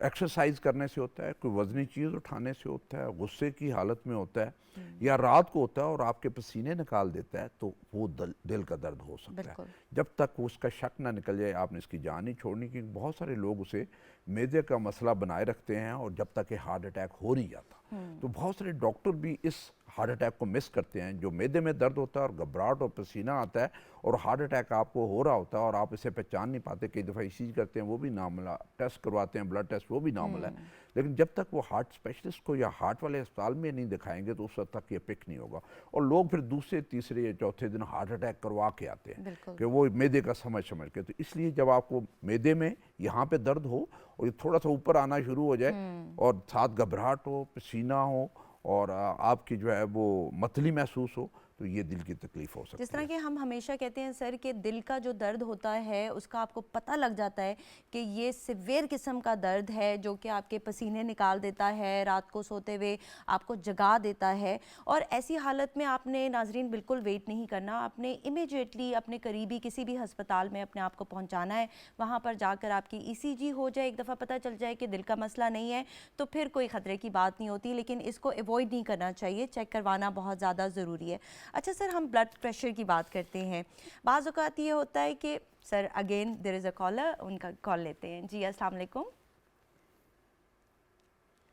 एक्सरसाइज करने से होता है, कोई वजनी चीज़ उठाने से होता है, गुस्से की हालत में होता है, या रात को होता है और आपके पसीने निकाल देता है, तो वो दिल का दर्द हो सकता है। जब तक उसका शक ना निकल जाए आपने इसकी जान नहीं छोड़नी, क्योंकि बहुत सारे लोग उसे मैदे का मसला बनाए रखते हैं और जब तक कि हार्ट अटैक हो नहीं जाता। तो बहुत सारे डॉक्टर भी इस हार्ट अटैक को मिस करते हैं। जो मैदे में दर्द होता है और घबराहट और पसीना आता है और हार्ट अटैक आपको हो रहा होता है और आप इसे पहचान नहीं पाते, कई दफ़ा ईसीजी करते हैं वो भी नामुमकिन, टेस्ट करवाते हैं ब्लड टेस्ट वो भी नामुमकिन है, लेकिन जब तक वो हार्ट स्पेशलिस्ट को या हार्ट वाले अस्पताल में नहीं दिखाएंगे तो उस वक्त तक ये पिक नहीं होगा। और लोग फिर दूसरे तीसरे या चौथे दिन हार्ट अटैक करवा के आते हैं कि वो मैदे का समझ के। तो इसलिए जब आपको मैदे में यहाँ पे दर्द हो और ये थोड़ा सा ऊपर आना शुरू हो जाए और साथ घबराहट हो, पसीना हो और आपकी जो है वो मतली महसूस हो, तो ये दिल की तकलीफ हो सकती है। जिस तरह के हम हमेशा कहते हैं सर कि दिल का जो दर्द होता है उसका आपको पता लग जाता है कि ये सिवियर किस्म का दर्द है जो कि आपके पसीने निकाल देता है, रात को सोते हुए आपको जगा देता है। और ऐसी हालत में आपने नाजरीन बिल्कुल वेट नहीं करना, आपने इमीडिएटली अपने करीबी किसी भी हस्पताल में अपने आप को पहुँचाना है। वहाँ पर जाकर आपकी ECG हो जाए, एक दफ़ा पता चल जाए कि दिल का मसला नहीं है तो फिर कोई ख़तरे की बात नहीं होती, लेकिन इसको अवॉइड नहीं करना चाहिए, चेक करवाना बहुत ज़्यादा ज़रूरी है। अच्छा सर, हम ब्लड प्रेशर की बात करते हैं। बाज़ औक़ात ये होता है कि sir again there is a caller, उनका कॉल लेते हैं। जी अस्सलाम वालेकुम।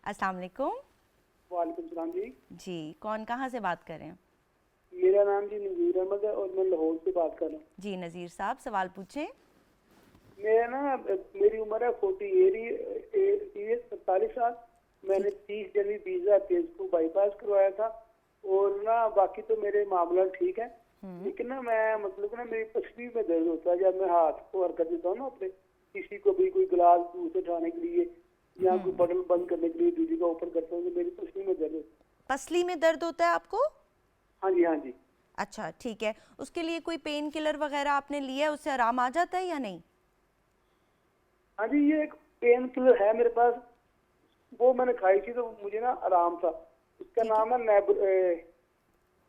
अस्सलाम वालेकुम। वालेकुम सलाम जी। जी कौन, कहाँ से बात कर रहे हैं? मेरा नाम जी नज़ीर अहमद है और मैं लाहौर से बात कर रहा हूँ। जी नज़ीर साहब सवाल पूछें। मेरी उम्र है 47 साल। मैंने 30 जनवरी 2023 को बाईपास करवाया था और ना बाकी तो मेरे मामला ठीक है, लेकिन ना मैं मतलब ना मेरी पसली में दर्द होता है जब मैं हाथ को हरकत देता हूँ ना अपने, किसी को भी कोई गिलास दूध उठाने के लिए या कोई बटन बंद करने के लिए दूधी का ऊपर करता हूँ तो मेरी पसली में दर्द होता है। पसली में दर्द होता है आपको? हाँ जी हाँ जी। अच्छा ठीक है, उसके लिए कोई पेन किलर वगैरह आपने लिया है, उससे आराम आ जाता है या नहीं? हाँ जी, ये एक पेन किलर है मेरे पास, वो मैंने खाई थी तो मुझे ना आराम था। उसका नाम है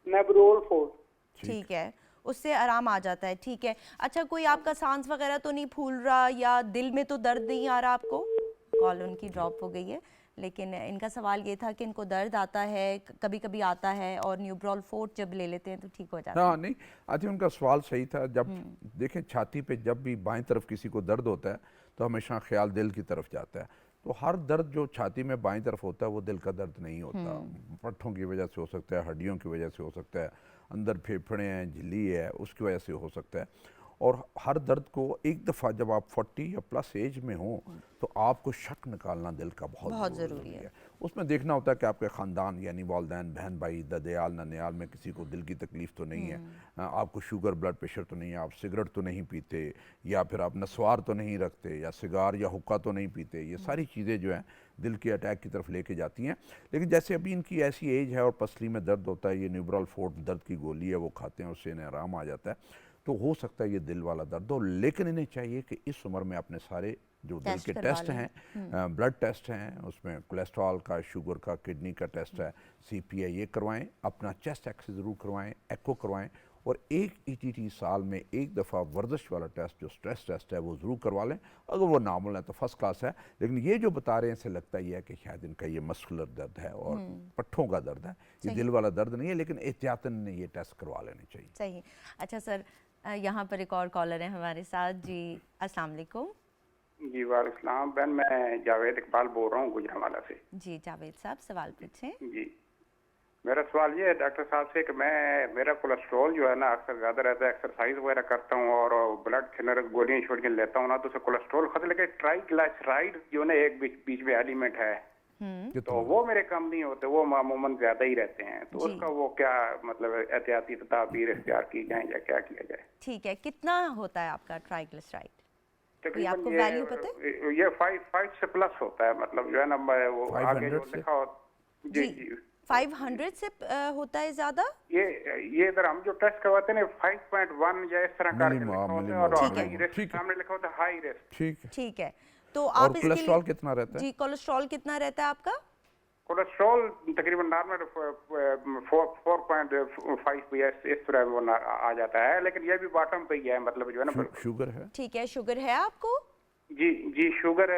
नेबरोल 4। ठीक है, उससे आराम आ जाता है। ठीक है, अच्छा कोई आपका सांस वगैरह तो नहीं फूल रहा या दिल में तो दर्द नहीं आ रहा आपको? कॉल उनकी ड्रॉप हो गई है, लेकिन इनका सवाल ये था कि इनको दर्द आता है, कभी कभी आता है और न्यूब्रोल 4 जब ले लेते हैं तो ठीक हो जाता है। हाँ नहीं, आई थिंक उनका सवाल सही था। जब देखें छाती पे जब भी बाएं तरफ किसी को दर्द होता है तो हमेशा ख्याल दिल की तरफ जाता है। तो हर दर्द जो छाती में बाईं तरफ होता है वो दिल का दर्द नहीं होता, पट्ठों की वजह से हो सकता है, हड्डियों की वजह से हो सकता है, अंदर फेफड़े हैं, झिल्ली है, उसकी वजह से हो सकता है। और हर दर्द को एक दफ़ा जब आप 40 या प्लस एज में हो तो आपको शक निकालना दिल का बहुत ज़रूरी है। उसमें देखना होता है कि आपके ख़ानदान यानी वालदैन, बहन भाई, ददयाल ननियाल में किसी को दिल की तकलीफ़ तो नहीं है, आपको शुगर ब्लड प्रेशर तो नहीं है, आप सिगरेट तो नहीं पीते, या फिर आप नस्वार तो नहीं रखते, या सिगार या हुक्का तो नहीं पीते। ये सारी चीज़ें जो हैं दिल के अटैक की तरफ लेके जाती हैं। लेकिन जैसे अभी इनकी ऐसी एज है और पसली में दर्द होता है, ये न्यूब्रोल 4 दर्द की गोली है वो खाते हैं, उससे इन्हें आराम आ जाता है। तो हो सकता है ये दिल वाला दर्द हो, लेकिन इन्हें चाहिए कि इस उम्र में अपने सारे जो दिल टेस्ट के करवा टेस्ट लें। हैं, ब्लड टेस्ट हैं, उसमें कोलेस्ट्रॉल का, शुगर का, किडनी का टेस्ट है, CPI ये करवाएं, अपना चेस्ट एक्स ज़रूर करवाएं, एको करवाएं, और एक ETT साल में एक दफ़ा वर्जिश वाला टेस्ट जो स्ट्रेस टेस्ट है वो ज़रूर करवा लें। अगर वो नॉर्मल है तो फर्स्ट क्लास है, लेकिन ये जो बता रहे हैं इससे लगता ही है कि शायद इनका ये मस्कुलर दर्द है और पट्ठों का दर्द है, ये दिल वाला दर्द नहीं है, लेकिन एहतियातन ये टेस्ट करवा लेने चाहिए। सही। अच्छा सर, यहाँ पर एक और कॉलर है हमारे साथ जी। अस्सलाम वालेकुम। जी वालेकुम बहन, मैं जावेद इकबाल बोल रहा हूँ गुजरांवाला से। जी जावेद साहब, सवाल पूछें। जी, मेरा सवाल ये है डॉक्टर साहब से कि मेरा कोलेस्ट्रॉल जो है ना अक्सर ज़्यादा रहता है, एक्सरसाइज वगैरह करता हूँ और ब्लड थिनर गोलियाँ छोड़ियाँ लेता हूँ ना, तो उससे कोलेस्ट्रॉल खत्म, लेकिन ट्राइग्लिसराइड जो ना एक बीच में एलिमेंट है, तो वो मेरे कम नहीं होते, वो मामूमन ज्यादा ही रहते हैं, तो उसका वो क्या मतलब एहतियाती तदाबीर इख्तियार की जाए या क्या किया जाए? ठीक है, कितना होता है आपका ट्राइग्लिसराइड? कोई आपको तकरीबन वैल्यू पता है? ये 5 से प्लस होता है, मतलब जो है ना वो आगे जो 500 से? लिखा हो। जी जी 500 से होता है ज्यादा? ये इधर हम जो टेस्ट करवाते हैं ना 5.1 या इस तरह करके लिखा होता है, और ठीक है। हाई रिस्क सामने लिखा होता है हाई रिस्क। ठीक है। ठीक है, तो और आप इसके कोलेस्ट्रॉल लिए कितना रहता है? जी, कोलेस्ट्रॉल कितना रहता है आपका? कोलेस्ट्रॉल तकरीबन नॉर्मल 4.5 इस तरह वो आ जाता है, लेकिन ये भी बॉटम पे ही है, मतलब जो है ना। शुगर है? ठीक है, शुगर है आपको? जी शुगर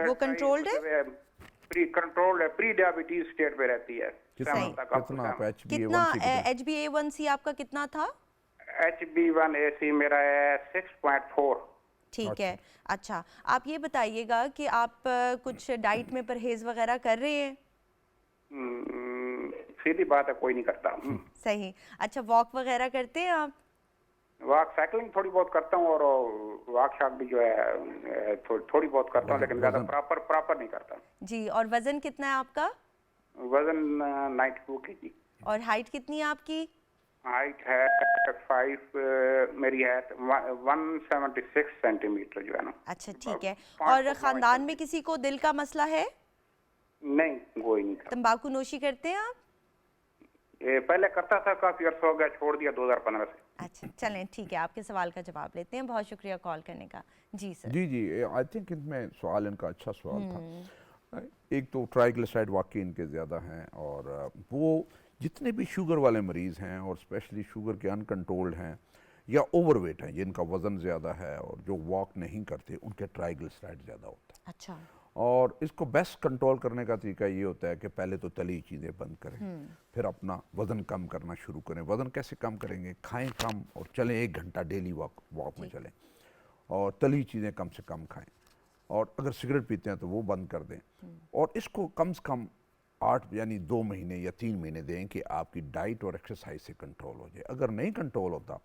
वो कंट्रोल्ड है? कंट्रोल्ड है, प्री डायबिटीज स्टेट पे रहती है। कितना आप कितना HbA1c HbA1c आपका कितना था? HbA1c मेरा है 6.4। ठीक है। अच्छा, आप ये बताइएगा कि आप कुछ डाइट में परहेज वगैरह कर रहे हैं? सीधी बात है, कोई नहीं करता। सही। अच्छा, वॉक वगैरह करते हैं आप? वॉक साइकिलिंग थोड़ी बहुत करता हूँ, और वॉक शॉक भी जो है थोड़ी बहुत करता हूँ, लेकिन ज्यादा प्रॉपर नहीं करता। जी, और वजन कितना है आपका? वजन 92 kg। और हाइट कितनी है आपकी? हाइट है 5 मेरी है 176 सेंटीमीटर जो है ना। अच्छा ठीक है। और खानदान में किसी को दिल का मसला है? नहीं, कोई नहीं। तंबाकू नोशी करते हैं आप? पहले करता था, काफी अर्सा हो गया, छोड़ दिया 2015 से। अच्छा चलें, ठीक है, आपके सवाल का जवाब लेते हैं। बहुत शुक्रिया कॉल करने का। जी सर। जी आई थिंक इनमें सवाल इनका अच्छा सवाल था। एक तो ट्राइग्लिसराइड वाकई इनके ज़्यादा हैं, और वो जितने भी शुगर वाले मरीज़ हैं और स्पेशली शुगर के अनकंट्रोल्ड हैं या ओवरवेट हैं, जिनका वज़न ज़्यादा है और जो वॉक नहीं करते, उनके ट्राइग्लिसराइड ज़्यादा होता है। अच्छा। और इसको बेस्ट कंट्रोल करने का तरीका ये होता है कि पहले तो तली चीज़ें बंद करें, फिर अपना वज़न कम करना शुरू करें। वज़न कैसे कम करेंगे? खाएं कम और चलें 1 घंटा डेली वॉक में चलें, और तली चीज़ें कम से कम खाएं, और अगर सिगरेट पीते हैं तो वो बंद कर दें। और इसको कम से कम 8 यानी 2 महीने या 3 महीने दें कि आपकी डाइट और एक्सरसाइज से कंट्रोल हो जाए। अगर नहीं कंट्रोल होता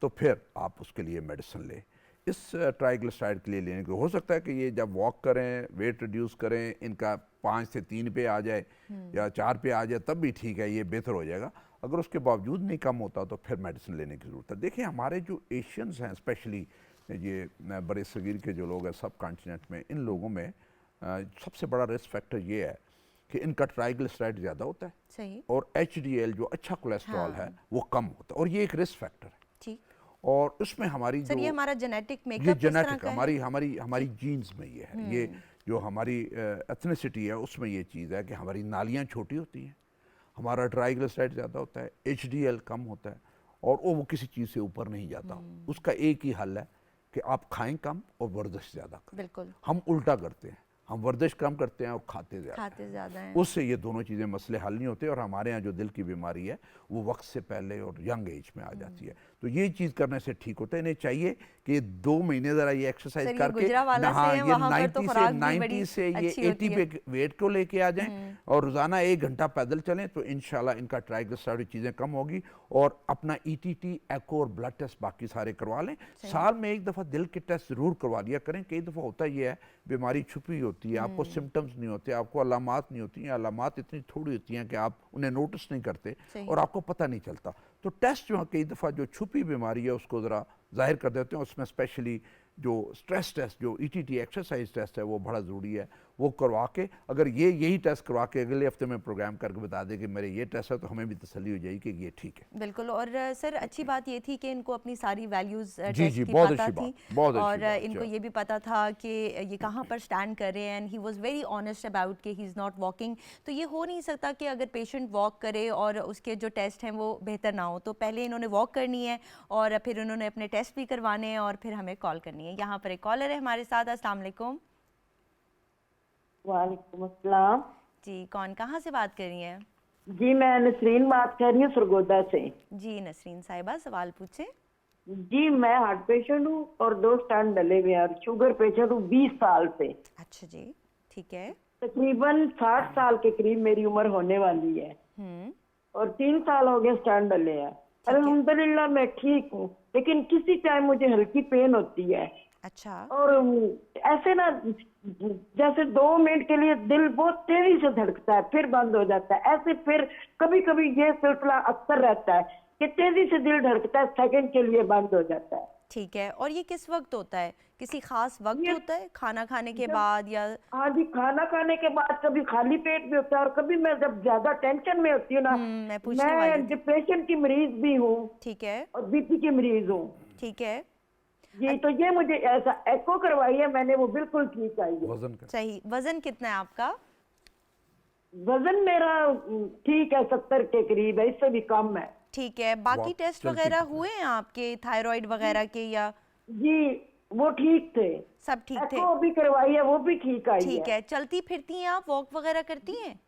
तो फिर आप उसके लिए मेडिसिन लें। इस ट्राइग्लिसराइड के लिए लेने को हो सकता है कि ये जब वॉक करें, वेट रिड्यूस करें, इनका 5 से 3 पे आ जाए या 4 पे आ जाए, तब भी ठीक है, ये बेहतर हो जाएगा। अगर उसके बावजूद नहीं कम होता तो फिर मेडिसिन लेने की ज़रूरत है। देखिए, हमारे जो एशियंस हैं, स्पेशली ये बड़े सगीर के जो लोग हैं सब कॉन्टिनेंट में, इन लोगों में सबसे बड़ा रिस्क फैक्टर ये है कि इनका ट्राइग्लिसराइड ज़्यादा होता है। सही। और HDL जो अच्छा कोलेस्ट्रॉल है वो कम होता है, और ये एक रिस्क फैक्टर है। ठीक। और उसमें हमारी सर, जो ये हमारा जेनेटिक मेकअप, ये जेनेटिक हमारी जीन्स में ये है। ये जो हमारी एथनिसिटी है उसमें ये चीज़ है कि हमारी नालियाँ छोटी होती हैं, हमारा ट्राइग्लिसराइड ज़्यादा होता है, HDL कम होता है, और वो किसी चीज़ से ऊपर नहीं जाता। उसका एक ही हल है कि आप खाएं कम और वर्जिश ज़्यादा करें। बिल्कुल। हम उल्टा करते हैं, हम वर्जिश कम करते हैं और खाते ज़्यादा हैं। उससे ये दोनों चीज़ें मसले हल नहीं होते, और हमारे यहाँ जो दिल की बीमारी है वो वक्त से पहले और यंग एज में आ जाती है। तो ये चीज़ करने से ठीक होता है। इन्हें चाहिए कि 2 महीने ज़रा ये एक्सरसाइज करके, हाँ, ये 90 से ये 80 पे वेट को लेके आ जाएं, और रोज़ाना 1 घंटा पैदल चलें, तो इंशाल्लाह इनका ट्राइग्लिसराइड चीज़ें कम होगी। और अपना ETT, एको और ब्लड टेस्ट बाकी सारे करवा लें। साल में 1 दफ़ा दिल के टेस्ट ज़रूर करवा लिया करें। कई दफ़ा होता ये है, बीमारी छुपी होती है, आपको सिम्टम्स नहीं होते, आपको अलामात नहीं होती हैं, अलामात इतनी थोड़ी होती हैं कि आप उन्हें नोटिस नहीं करते और आपको पता नहीं चलता। तो टेस्ट जो है, कई दफ़ा जो छुपी बीमारी है उसको ज़रा जाहिर कर देते हैं। उसमें स्पेशली जो स्ट्रेस टेस्ट, जो ETT एक्सरसाइज टेस्ट है, वो बड़ा ज़रूरी है। वो करवा के अगर यही टेस्ट करवा के अगले हफ्ते में प्रोग्राम करके बता दे कि मेरे ये टेस्ट है, तो हमें भी तसल्ली हो जाएगी कि ये ठीक है। बिल्कुल। और सर अच्छी बात ये थी कि इनको अपनी सारी वैल्यूज़ जी टेस्ट जी, की बहुत पता अच्छी थी, बात, बहुत अच्छी और बात, इनको जी। ये भी पता था कि ये कहाँ पर स्टैंड कर रहे हैं, and he was very honest about कि ही इज़ नॉट वॉकिंग। तो ये हो नहीं सकता कि अगर पेशेंट वॉक करे और उसके जो टेस्ट हैं वो बेहतर ना हो। तो पहले इन्होंने वॉक करनी है और फिर उन्होंने अपने टेस्ट भी करवाने हैं और फिर हमें कॉल करनी है। यहाँ पर एक कॉलर है हमारे साथ। अस्सलाम वालेकुम। वालेकुम अस्सलाम। जी, कौन कहाँ से बात कर रही हैं? जी मैं नसरीन बात कर रही हूँ सरगोदा से। जी नसरीन साहिबा, सवाल पूछें। जी मैं हार्ट पेशेंट हूँ और 2 स्टंट डले हुए हैं और शुगर पेशेंट हूँ 20 साल से। अच्छा जी, ठीक है। तकरीबन 60 साल के करीब मेरी उम्र होने वाली है और 3 साल हो गए स्टंट डले हैं। अल्हम्दुलिल्लाह मैं ठीक हूँ, लेकिन किसी टाइम मुझे हल्की पेन होती है। अच्छा। और ऐसे ना जैसे 2 मिनट के लिए दिल बहुत तेजी से धड़कता है, फिर बंद हो जाता है। ऐसे फिर कभी कभी ये सिलसिला अक्सर रहता है कि तेजी से दिल धड़कता है, सेकंड के लिए बंद हो जाता है। ठीक है। और ये किस वक्त होता है? किसी खास वक्त होता है, खाना खाने के बाद या? हाँ जी, खाना खाने के बाद, कभी खाली पेट भी होता है और कभी मैं जब ज्यादा टेंशन में होती हूँ ना, मैं डिप्रेशन की मरीज भी हूँ। ठीक है। और बीपी की मरीज हूँ। ठीक है जी। तो ये मुझे ऐसा एको करवाई है मैंने, वो बिल्कुल ठीक आई है। वजन का सही। वजन कितना है आपका? वजन मेरा ठीक है, 70 के करीब है, इससे भी कम है। ठीक है। बाकी टेस्ट वगैरह हुए हैं आपके, थायराइड वगैरह के या? जी वो ठीक थे, सब ठीक थे। एको भी करवाई है, वो भी ठीक आई है। ठीक है। चलती फिरती हैं आप, वॉक वगैरह करती हैं?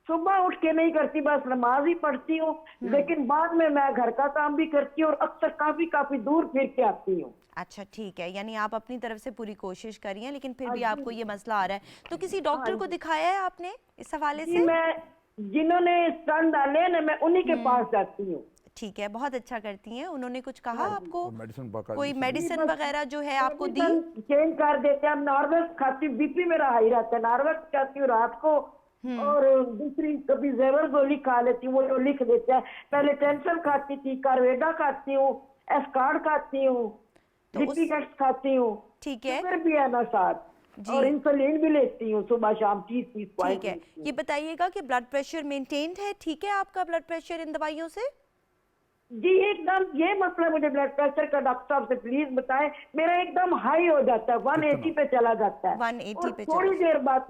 सुबह उठ के नहीं करती, बस नमाज ही पढ़ती हूँ, लेकिन बाद में मैं घर का काम भी करती हूँ और अक्सर काफी दूर फिर के आती हूँ। अच्छा ठीक है, यानी आप अपनी तरफ से पूरी कोशिश करी हैं, लेकिन फिर भी आपको ये मसला आ रहा है। तो किसी डॉक्टर को दिखाया है आपने इस हवाले से? मैं जिन्होंने स्टंट डाले ना, मैं उन्हीं के पास जाती हूँ। ठीक है, बहुत अच्छा करती हैं। उन्होंने कुछ कहा आपको? कोई मेडिसिन मेडिसिन वगैरह जो है आपको दी? चेंज कर देते हैं। नॉर्वेक्स खाती हूँ, बीपी मेरा हाई रहता है, नॉर्वेक्स खाती हूँ रात को, और दूसरी कभी जेवर गोली खा लेती हूँ, वो जो लिख देते हैं। पहले टेंशन खाती थी, कार्वेडा खाती हूँ, एस्कार्ड खाती हूँ, लिपिकेट्स खाती हूँ। ठीक है। शुगर भी है ना साथ, और इंसुलिन भी लेती हूँ सुबह शाम 30 ठीक है। ये बताइएगा कि ब्लड प्रेशर मेंटेन्ड है? ठीक है आपका ब्लड प्रेशर इन दवाइयों से? जी एकदम। ये मसला मुझे ब्लड प्रेशर का डॉक्टर साहब से प्लीज बताएं। मेरा एकदम हाई हो जाता है, 180 पे चला जाता है। 180 पे थोड़ी देर बाद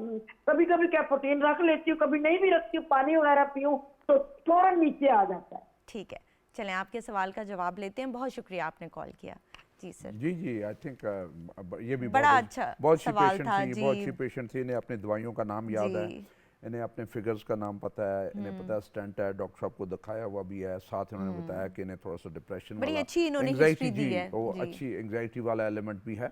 कभी कभी कैफीन रख लेती हूँ, कभी नहीं भी रखती हूँ, पानी वगैरह पीऊँ तो फौरन नीचे आ जाता है। ठीक है, चलें आपके सवाल का जवाब लेते हैं। बहुत शुक्रिया आपने कॉल किया। जी सर। जी आई थिंक ये भी बड़ा अच्छा बहुत सवाल था। बहुत अच्छी पेशेंट थी। इन्हें अपने दवाइयों का नाम याद है, इन्हें अपने फिगर्स का नाम पता है, इन्हें पता है स्टंट है, डॉक्टर साहब को दिखाया हुआ भी है, साथ इन्होंने बताया कि इन्हें थोड़ा सा डिप्रेशन बड़ी वाला, अच्छी इन्होंने एंग्जाइटी दी है। वो अच्छी एंग्जाइटी वाला एलिमेंट भी है।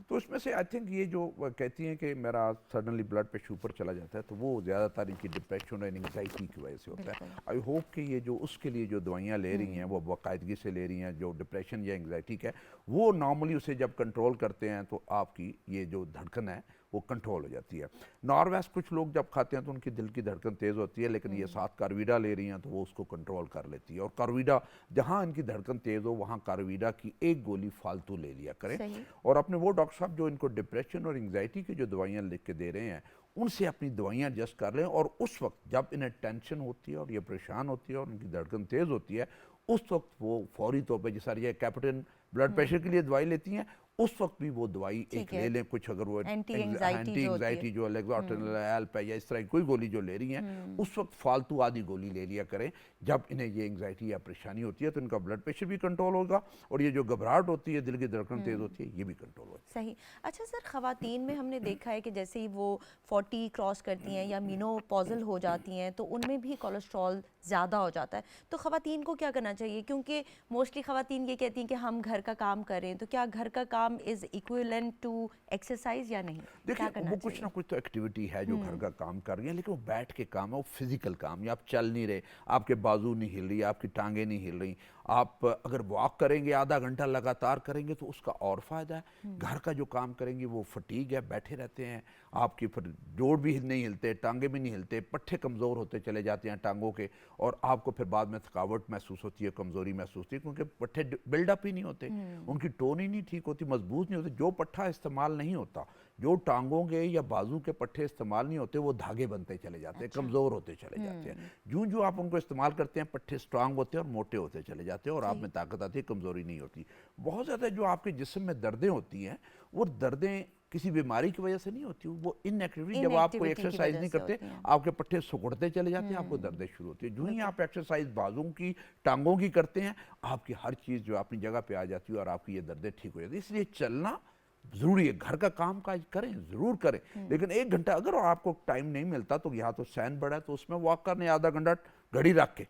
तो उसमें से आई थिंक ये जो कहती हैं कि मेरा सडनली ब्लड प्रेशर ऊपर चला जाता है, तो वो ज़्यादातर इनकी डिप्रेशन और एंग्जाइटी की वजह से होता है। आई होप कि ये जो उसके लिए जो दवाइयाँ ले रही हैं वो बाकायदगी से ले रही हैं। जो डिप्रेशन या एंग्जाइटी का है वो नॉर्मली उसे जब कंट्रोल करते हैं तो आपकी ये जो धड़कन है वो कंट्रोल हो जाती है। नॉर्वेस कुछ लोग जब खाते हैं तो उनकी दिल की धड़कन तेज़ होती है, लेकिन ये साथ कार्विडा ले रही हैं तो वो उसको कंट्रोल कर लेती है। और कार्विडा, जहाँ इनकी धड़कन तेज़ हो वहाँ कार्विडा की एक गोली फालतू ले लिया करें। और अपने वो डॉक्टर साहब जो इनको डिप्रेशन और एंग्जाइटी की जो दवाइयाँ लिख के दे रहे हैं उनसे अपनी दवाइयाँ एडजस्ट कर लें। और उस वक्त जब इन्हें टेंशन होती है और ये परेशान होती है और उनकी धड़कन तेज़ होती है, उस वक्त वो फौरी तौर पर जैसा ये कैप्टन ब्लड प्रेशर के लिए दवाई लेती हैं, उस वक्त भी वो दवाई एक ले लें। कुछ अगर वो एंटी एंग्जाइटी जो लेग्जोटिल एल्प है या इस तरह की कोई गोली जो ले रही हैं, उस वक्त फालतू आधी गोली ले लिया करें। जब इन्हें ये एंग्जाइटी या परेशानी होती है तो इनका ब्लड प्रेशर भी कंट्रोल होगा और ये जो घबराहट होती है, दिल की धड़कन तेज़ होती है, ये भी कंट्रोल होगा। सही। अच्छा सर, ख़वातीन में हमने देखा है कि जैसे ही वो 40 क्रॉस करती हैं या मीनोपॉजल हो जाती हैं तो उनमें भी कोलेस्ट्रॉल ज़्यादा हो जाता है। तो ख़वातीन को क्या करना चाहिए? क्योंकि मोस्टली ख़वातीन ये कहती हैं कि हम घर का काम करें, तो क्या घर का काम इज़ इक्विवेलेंट टू एक्सरसाइज या नहीं? देखिए वो कुछ ना कुछ तो एक्टिविटी है जो घर का काम कर रही है, लेकिन वो बैठ के काम है, वो फिजिकल काम है। आप चल नहीं रहे, आपके बाजू नहीं हिल रही, आपकी टांगें नहीं हिल रही। आप अगर वॉक करेंगे आधा घंटा लगातार करेंगे तो उसका और फ़ायदा है। घर का जो काम करेंगे वो फटीग है, बैठे रहते हैं, आपकी फिर जोड़ भी नहीं हिलते, टांगे भी नहीं हिलते, पट्टे कमज़ोर होते चले जाते हैं टांगों के, और आपको फिर बाद में थकावट महसूस होती है, कमज़ोरी महसूस होती है, क्योंकि पट्ठे बिल्डअप ही नहीं होते, उनकी टोन ही नहीं ठीक होती, मजबूत नहीं होती। जो पट्ठा इस्तेमाल नहीं होता, जो टांगों के या बाजू के पट्ठे इस्तेमाल नहीं होते, वो धागे बनते चले जाते हैं, कमज़ोर होते चले जाते हैं। यूँ जो आप उनको इस्तेमाल करते हैं, पट्ठे स्ट्रांग होते हैं और मोटे होते चले जाते हैं और आप में ताकत आती है, कमज़ोरी नहीं होती। बहुत ज़्यादा जो आपके जिस्म में दर्दें होती हैं, वो दर्दें किसी बीमारी की वजह से नहीं होती, वो इनएक्टिविटी, जब आप कोई एक्सरसाइज नहीं करते, आपके पट्टे सुकुड़ते चले जाते हैं, आपको दर्दें शुरू होती है। जो ही आप एक्सरसाइज बाजू की, टांगों की करते हैं, आपकी हर चीज़ जो अपनी जगह पे आ जाती है और आपकी ये दर्दें ठीक हो जाती है। इसलिए चलना ज़रूरी है। घर का काम काज करें, ज़रूर करें, लेकिन 1 घंटा अगर आपको टाइम नहीं मिलता तो यहाँ तो सहन बड़ा है, तो उसमें वॉक करने आधा घंटा घड़ी रख के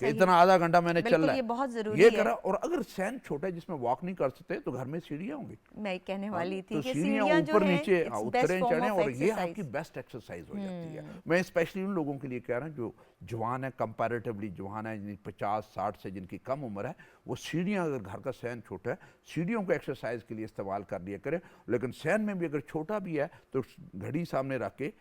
कि इतना आधा घंटा मैंने चलना है, ये बहुत जरूरी ये है। करा। और अगर सहन छोटा है जिसमें वॉक नहीं कर सकते तो घर में सीढ़ियाँ होंगी, मैं कहने वाली थी तो कि सीढ़ियाँ सीढ़ियाँ जो ऊपर हैं, नीचे it's उतरें best form चढ़ें, of और ये exercise। आपकी बेस्ट एक्सरसाइज हो जाती है। मैं स्पेशली उन लोगों के लिए कह रहा हूँ जो जवान है, कंपैरेटिवली जवान है, जिनकी 50-60 से जिनकी कम उम्र है, वो सीढ़ियाँ, अगर घर का सहन छोटा है, सीढ़ियों को एक्सरसाइज के लिए इस्तेमाल कर लिया करें। लेकिन सहन में भी अगर छोटा भी है तो घड़ी सामने रख के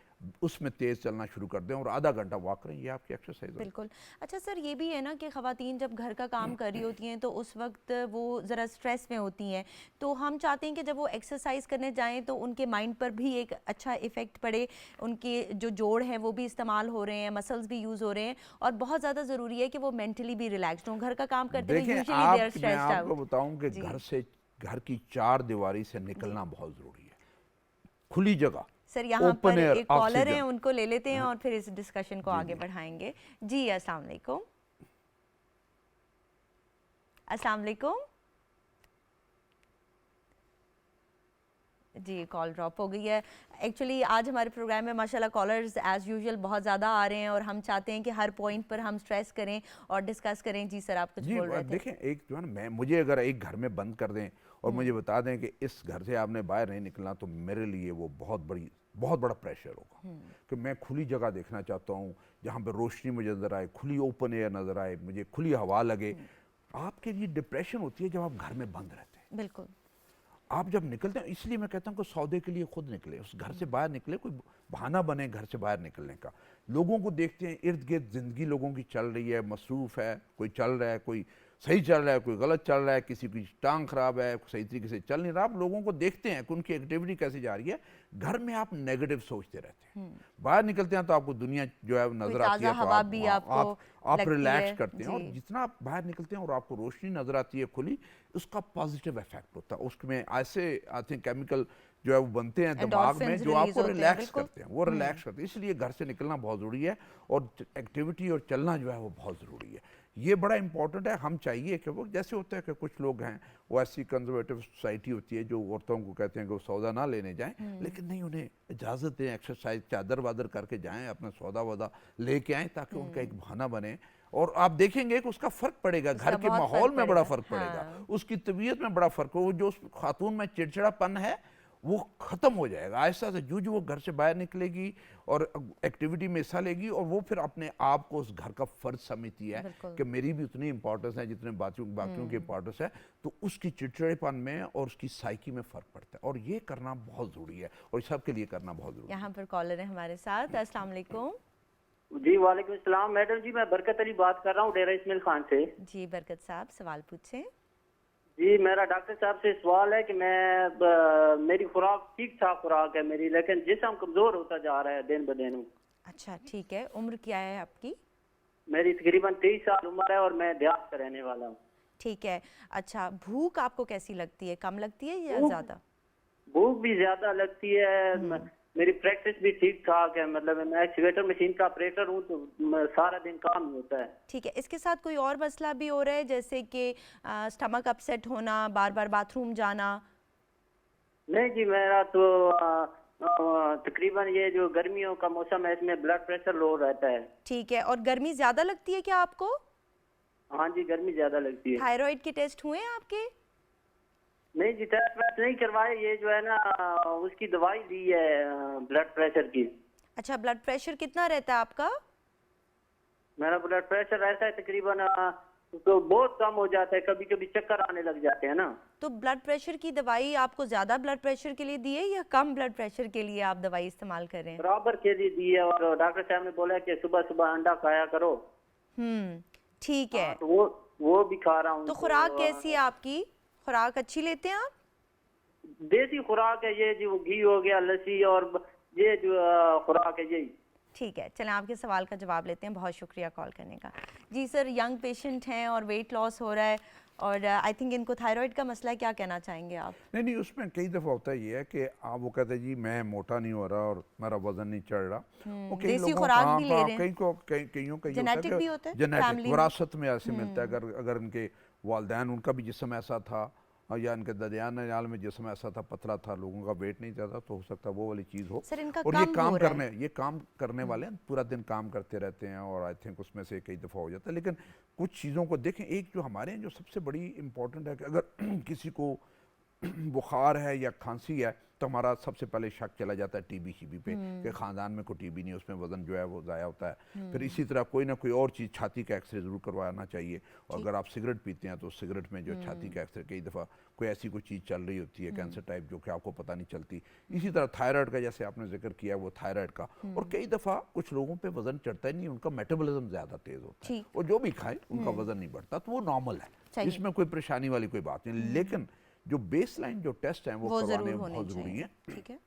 उसमें तेज़ चलना शुरू कर दें और आधा घंटा वॉक करें, ये आपकी एक्सरसाइज है। बिल्कुल। अच्छा सर, ये भी है ना कि ख़वातीन जब घर का काम कर रही होती हैं तो उस वक्त वो ज़रा स्ट्रेस में होती हैं, तो हम चाहते हैं कि जब वो एक्सरसाइज करने जाएं तो उनके माइंड पर भी एक अच्छा इफ़ेक्ट पड़े, उनके जो जोड़ हैं वो भी इस्तेमाल हो रहे हैं, मसल्स भी यूज़ हो रहे हैं, और बहुत ज़्यादा ज़रूरी है कि वो मेंटली भी रिलैक्स्ड हों। घर का काम करते हुए usually they are stressed out. मैं आपको बताऊं कि घर की 4 दीवारी से निकलना बहुत ज़रूरी है, खुली जगह। सर यहाँ पर एक कॉलर है, उनको ले लेते हैं और फिर इस डिस्कशन को आगे बढ़ाएंगे। जी अस्सलाम वालेकुम। अस्सलाम वालेकुम। जी कॉल ड्रॉप हो गई है। एक्चुअली आज हमारे प्रोग्राम में माशाल्लाह कॉलर्स एज यूजुअल बहुत ज़्यादा आ रहे हैं और हम चाहते हैं कि हर पॉइंट पर हम स्ट्रेस करें और डिस्कस करें। जी सर, आप कुछ बोल रहे थे। देखें, एक जो है ना, मुझे अगर एक घर में बंद कर दें और मुझे बता दें कि इस घर से आपने बाहर नहीं निकलना, तो मेरे लिए वो बहुत बड़ा प्रेशर होगा कि मैं खुली जगह देखना चाहता हूँ, जहाँ पे रोशनी मुझे नज़र आए, खुली ओपन एयर नज़र आए, मुझे खुली हवा लगे। आपके लिए डिप्रेशन होती है जब आप घर में बंद रहते हैं। बिल्कुल। आप जब निकलते हैं, इसलिए मैं कहता हूँ कि सौदे के लिए खुद निकले, उस घर से बाहर निकले, कोई बहाना बने घर से बाहर निकलने का। लोगों को देखते हैं इर्द गिर्द, ज़िंदगी लोगों की चल रही है, मसरूफ़ है, कोई चल रहा है, कोई सही चल रहा है, कोई गलत चल रहा है, किसी की टांग खराब है, सही तरीके से चल नहीं रहा। आप लोगों को देखते हैं कि उनकी एक्टिविटी कैसे जा रही है। घर में आप नेगेटिव सोचते रहते हैं, बाहर निकलते हैं तो आपको दुनिया जो है नजर आती है, तो आप रिलैक्स करते हैं, और जितना आप बाहर निकलते हैं और आपको रोशनी नजर आती है खुली, उसका पॉजिटिव इफेक्ट होता है। उसमें ऐसे आई थिंक केमिकल जो है वो बनते हैं दिमाग में जो आपको रिलैक्स करते हैं, वो रिलैक्स करते हैं। इसलिए घर से निकलना बहुत ज़रूरी है और एक्टिविटी और चलना जो है वो बहुत ज़रूरी है। ये बड़ा इंपॉर्टेंट है। हम चाहिए कि वो, जैसे होता है कि कुछ लोग हैं, वो ऐसी कंजर्वेटिव सोसाइटी होती है जो औरतों को कहते हैं कि वो सौदा ना लेने जाएं, लेकिन नहीं, उन्हें इजाज़त दें, एक्सरसाइज चादर वादर करके जाएं, अपना सौदा वौदा लेके आएँ, ताकि उनका एक बहाना बने। और आप देखेंगे कि उसका फ़र्क पड़ेगा, घर के माहौल में बड़ा फ़र्क पड़ेगा, उसकी तबीयत में बड़ा फ़र्क हो। जो उस खातून में चिड़चिड़ापन है वो ख़त्म हो जाएगा आहिस्ता से, जो वो घर से बाहर निकलेगी और एक्टिविटी में हिस्सा लेगी, और वो फिर अपने आप को उस घर का फ़र्ज समझती है कि मेरी भी उतनी इंपॉर्टेंस है जितने बाकियों की इंपॉर्टेंस है। तो उसकी चिड़चिड़ेपन में और उसकी साइकी में फ़र्क पड़ता है, और ये करना बहुत ज़रूरी है, और सबके लिए करना बहुत ज़रूरी है। यहाँ पर कॉलर है हमारे साथ। अस्सलाम वालेकुम। जी वालेकुम सलाम मैडम जी, मैं बरकत अली बात कर रहा हूँ डेरा इस्माइल खान से। जी बरकत साहब, सवाल पूछें। जी मेरा डॉक्टर साहब से सवाल है कि मेरी खुराक ठीक ठाक खुराक है मेरी, लेकिन जिस्म कमजोर होता जा रहा है दिन ब दिन। अच्छा ठीक है, उम्र क्या है आपकी? मेरी तकरीबन 23 साल उम्र है और मैं देहात का रहने वाला हूँ। ठीक है। अच्छा, भूख आपको कैसी लगती है, कम लगती है या ज्यादा? भूख भी ज्यादा लगती है। मेरी प्रैक्टिस भी ठीक ठाक है, मतलब मैं एक्सीवेटर मशीन का ऑपरेटर हूँ, तो सारा दिन काम होता है। ठीक है। इसके साथ कोई और मसला भी हो रहा है, जैसे कि स्टमक अपसेट होना, बार बार बाथरूम जाना? नहीं जी, मेरा तो तकरीबन ये जो गर्मियों का मौसम है इसमें ब्लड प्रेशर लो रहता है। ठीक है। और गर्मी ज्यादा लगती है क्या आपको? हाँ जी, गर्मी ज्यादा लगती है। थायराइड के टेस्ट हुए आपके? नहीं जी, टेस्ट नहीं करवाए, ये जो है ना उसकी दवाई ली है ब्लड प्रेशर की। अच्छा, ब्लड प्रेशर कितना रहता है आपका? मेरा ब्लड प्रेशर रहता है तकरीबन तो बहुत कम हो जाता है, कभी कभी चक्कर आने लग जाते हैं ना। तो ब्लड प्रेशर की दवाई आपको ज्यादा ब्लड प्रेशर के लिए दी है या कम ब्लड प्रेशर के लिए आप दवाई इस्तेमाल कर रहे हैं? बराबर के लिए दी है, और डॉक्टर साहब ने बोला कि सुबह सुबह अंडा खाया करो। ठीक है। तो वो भी खा रहा हूँ। तो खुराक कैसी है आपकी? खुराक अच्छी लेते हैं आप? देसी खुराक है ये, जो घी हो गया, लस्सी, और ये जो खुराक है यही। ठीक है, चलें आपके सवाल का जवाब लेते हैं। बहुत शुक्रिया कॉल करने का। जी सर, यंग पेशेंट हैं और वेट लॉस हो रहा है और आई थिंक इनको थायराइड का मसला है, क्या कहना चाहेंगे आप? नहीं, उसमें कई दफ़ा होता ये है कि आप वो कहते हैं जी मैं मोटा नहीं हो रहा और मेरा वजन नहीं चढ़ रहा। वो कई देसी लोगों खुराक भी ले रहे हैं। कईयों का जेनेटिक भी होता है, जेनेटिक फैमिली में। विरासत में ऐसे मिलता है। अगर इनके वालिदैन उनका भी जिस्म ऐसा था या इनके दरमियान में जिस्म ऐसा था, पतला था, लोगों का वेट नहीं ज़्यादा, तो हो सकता है वो वाली चीज़ हो। सर इनका और कम हो रहा है। ये काम करने वाले हैं, पूरा दिन काम करते रहते हैं और आई थिंक उसमें से कई दफ़ा हो जाता है। लेकिन कुछ चीज़ों को देखें, एक जो हमारे हैं जो सबसे बड़ी इंपॉर्टेंट है कि अगर किसी को बुखार है या खांसी है तो हमारा सबसे पहले शक चला जाता है टीबी शीबी पे कि ख़ानदान में कोई टीबी नहीं, उसमें वज़न जो है वो ज़ाया होता है। फिर इसी तरह कोई ना कोई और चीज़, छाती का एक्सरे ज़रूर करवाना चाहिए। और अगर आप सिगरेट पीते हैं तो सिगरेट में जो छाती का एक्सरे, कई दफ़ा कोई ऐसी कोई चीज़ चल रही होती है कैंसर टाइप जो कि आपको पता नहीं चलती। इसी तरह थायराइड का, जैसे आपने जिक्र किया, वो थायराइड का। और कई दफ़ा कुछ लोगों पर वज़न चढ़ता ही नहीं, उनका मेटाबॉलिज्म ज़्यादा तेज़ होता है, और जो भी खाए उनका वज़न नहीं बढ़ता, तो वो नॉर्मल है, इसमें कोई परेशानी वाली कोई बात नहीं। लेकिन जो बेसलाइन जो टेस्ट हैं वो करवाने बहुत ज़रूरी है। ठीक है।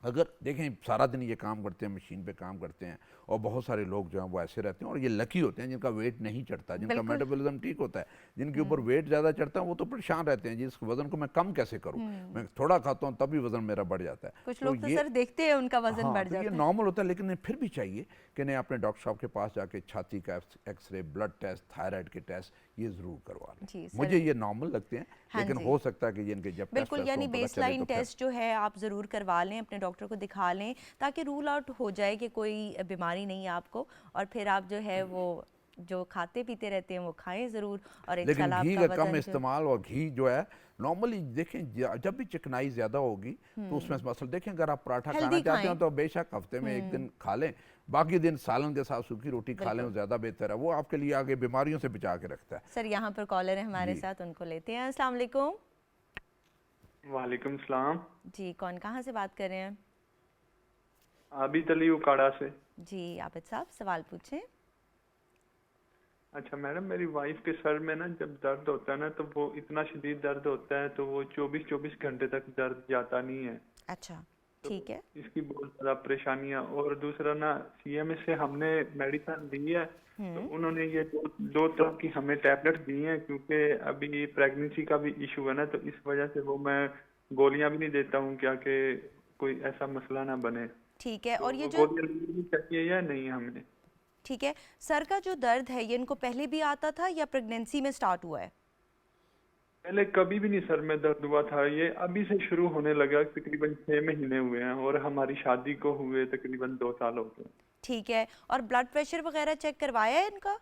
अगर देखें सारा दिन ये काम करते हैं, मशीन पे काम करते हैं, और बहुत सारे लोग जो हैं वो ऐसे रहते हैं और ये लकी होते हैं जिनका वेट नहीं चढ़ता, जिनका मेटाबॉलिज्म ठीक होता है। जिनके ऊपर वेट ज़्यादा चढ़ता है वो तो परेशान रहते हैं, जिस वजन को मैं कम कैसे करूं, मैं थोड़ा खाता हूं तभी वजन मेरा बढ़ जाता है। कुछ लोग तो सर देखते हैं उनका वजन बढ़ जाता है। ये नॉर्मल होता है, लेकिन फिर भी चाहिए कि नहीं अपने डॉक्टर साहब के पास जाके छाती का एक्सरे, ब्लड टेस्ट, थायराइड के टेस्ट ये ज़रूर करवा लें। मुझे ये नॉर्मल लगते हैं, लेकिन हो सकता है कि ये इनके जब बिल्कुल, यानी बेसलाइन टेस्ट जो है आप ज़रूर करवा लें, अपने डॉक्टर को दिखा लें ताकि रूल आउट हो जाए कि कोई बीमारी नहीं है आपको, और फिर आप जो है वो जो खाते पीते रहते हैं वो खाएं ज़रूर। और लेकिन घी का कम इस्तेमाल, और घी जो है नॉर्मली देखें जब भी चिकनाई ज़्यादा होगी तो उसमें मसल देखें, अगर आप पराठा खाना चाहते हो तो बेशक हफ्ते में एक दिन खा लें, बाकी दिन सालन के साथ सूखी रोटी खा लें, ज़्यादा बेहतर है, वो आपके लिए आगे बीमारियों से बचा के रखता है। सर यहाँ पर कॉलर है हमारे साथ, उनको लेते हैं। अस्सलाम वालेकुम। वालेकुम सलाम जी, कौन कहाँ से बात कर रहे हैं? आबिद अली उकाड़ा से। जी आबिद साहब, सवाल पूछें। अच्छा मैडम, मेरी वाइफ के सर में ना जब दर्द होता है ना तो वो इतना शदीद दर्द होता है तो वो 24 घंटे तक दर्द जाता नहीं है। अच्छा, ठीक है। तो इसकी बहुत ज़्यादा परेशानियाँ। और दूसरा ना CMS से हमने मेडिसिन दी है, तो उन्होंने ये दो तरह की हमें टैबलेट दी हैं, क्योंकि अभी प्रेगनेंसी का भी इशू है ना, तो इस वजह से वो मैं गोलियां भी नहीं देता हूँ क्या कि कोई ऐसा मसला ना बने। ठीक है। तो और ये जो चाहिए या नहीं हमें? ठीक है, सर का जो दर्द है ये इनको पहले भी आता था या प्रेगनेंसी में स्टार्ट हुआ है? पहले कभी भी नहीं सर में दर्द हुआ था, ये अभी से शुरू होने लगा। तकरीबन 6 महीने हुए हैं और हमारी शादी को हुए तकरीबन 2 साल हो गए। ठीक है। और ब्लड प्रेशर वगैरह चेक करवाया है इनका?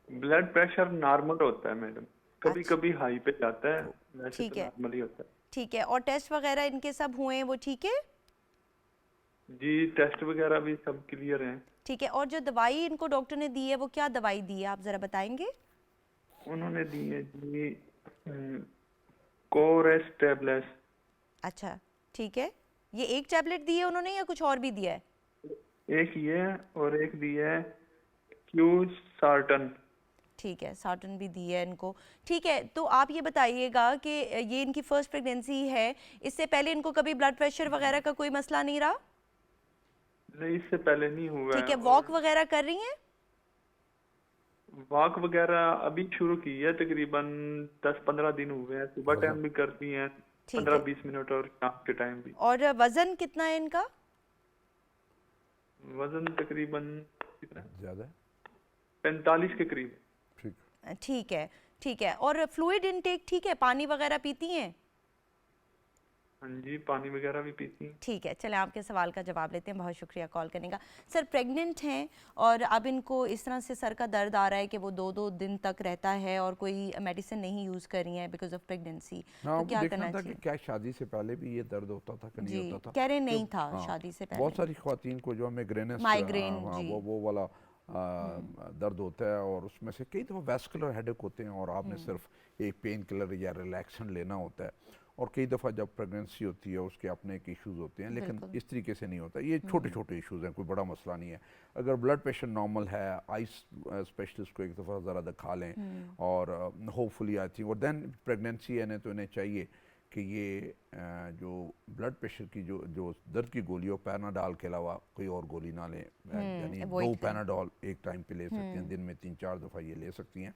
ब्लड प्रेशर नॉर्मल होता है मैडम, कभी कभी हाई पे जाता है, वैसे ठीक तो है, नॉर्मल ही होता है। ठीक है। और टेस्ट वगैरह इनके सब हुए हैं, वो ठीक है? जी टेस्ट वगैरह भी सब क्लियर हैं। ठीक है। और जो दवाई इनको डॉक्टर ने दी है वो क्या दवाई दी है, आप जरा बताएंगे? उन्होंने दी है जी कोरेस टैबलेट। अच्छा, ठीक है। ये एक टैबलेट दी है उन्होंने या कुछ और भी दिया है? एक ये और एक दी है क्यूसार्टन। ठीक है, सार्टन भी दी है इनको। ठीक है, तो आप ये बताइएगा कि ये इनकी फर्स्ट प्रेगनेंसी है, इससे पहले इनको कभी ब्लड प्रेशर वगैरह का कोई मसला नहीं रहा? नहीं, इससे पहले नहीं हुआ। ठीक है। वॉक वगैरह कर रही हैं? वॉक वगैरह अभी शुरू की है, तकरीबन 10-15 दिन हुए हैं। सुबह टाइम भी करती हैं 15-20 मिनट और शाम के टाइम भी। और वजन कितना है इनका? वजन तकरीबन कितना ज़्यादा 45 के करीब। ठीक है, ठीक है। और फ्लूइड इनटेक ठीक है, पानी वगैरह पीती हैं? हाँ जी, पानी वगैरह भी पीती हैं। ठीक है, चलें आपके सवाल का जवाब लेते हैं। बहुत शुक्रिया कॉल करने का। सर प्रेग्नेंट हैं और अब इनको इस तरह से सर का दर्द आ रहा है कि वो 2-2 दिन तक रहता है और कोई मेडिसिन नहीं यूज़ कर रही हैं बिकॉज ऑफ प्रेगनेंसी, तो क्या करना चाहिए? क्या शादी से पहले भी ये दर्द होता था कि नहीं होता था? कह रहे नहीं था शादी से पहले। बहुत सारी ख्वातीन को जो माइग्रेन वो वाला दर्द होता है, और उसमें से कई दफ़ा वैस्कुलर हेडेक होते हैं और आपने सिर्फ एक पेन किलर या रिलैक्सन लेना होता है, और कई दफ़ा जब प्रेगनेंसी होती है उसके अपने एक इश्यूज़ होते हैं, लेकिन इस तरीके से नहीं होता। ये छोटे छोटे इश्यूज़ हैं, कोई बड़ा मसला नहीं है। अगर ब्लड प्रेशर नॉर्मल है, आइस स्पेशलिस्ट को एक दफ़ा ज़रा दिखा लें और होपफुली आई थिंक, और देन प्रेगनेंसी है तो इन्हें चाहिए कि ये जो ब्लड प्रेशर की जो दर्द की गोली हो, पैनाडॉल के अलावा कोई और गोली ना लें, यानी 2 पैनाडॉल एक टाइम पे ले सकती हैं, दिन में 3-4 दफ़ा ये ले सकती हैं।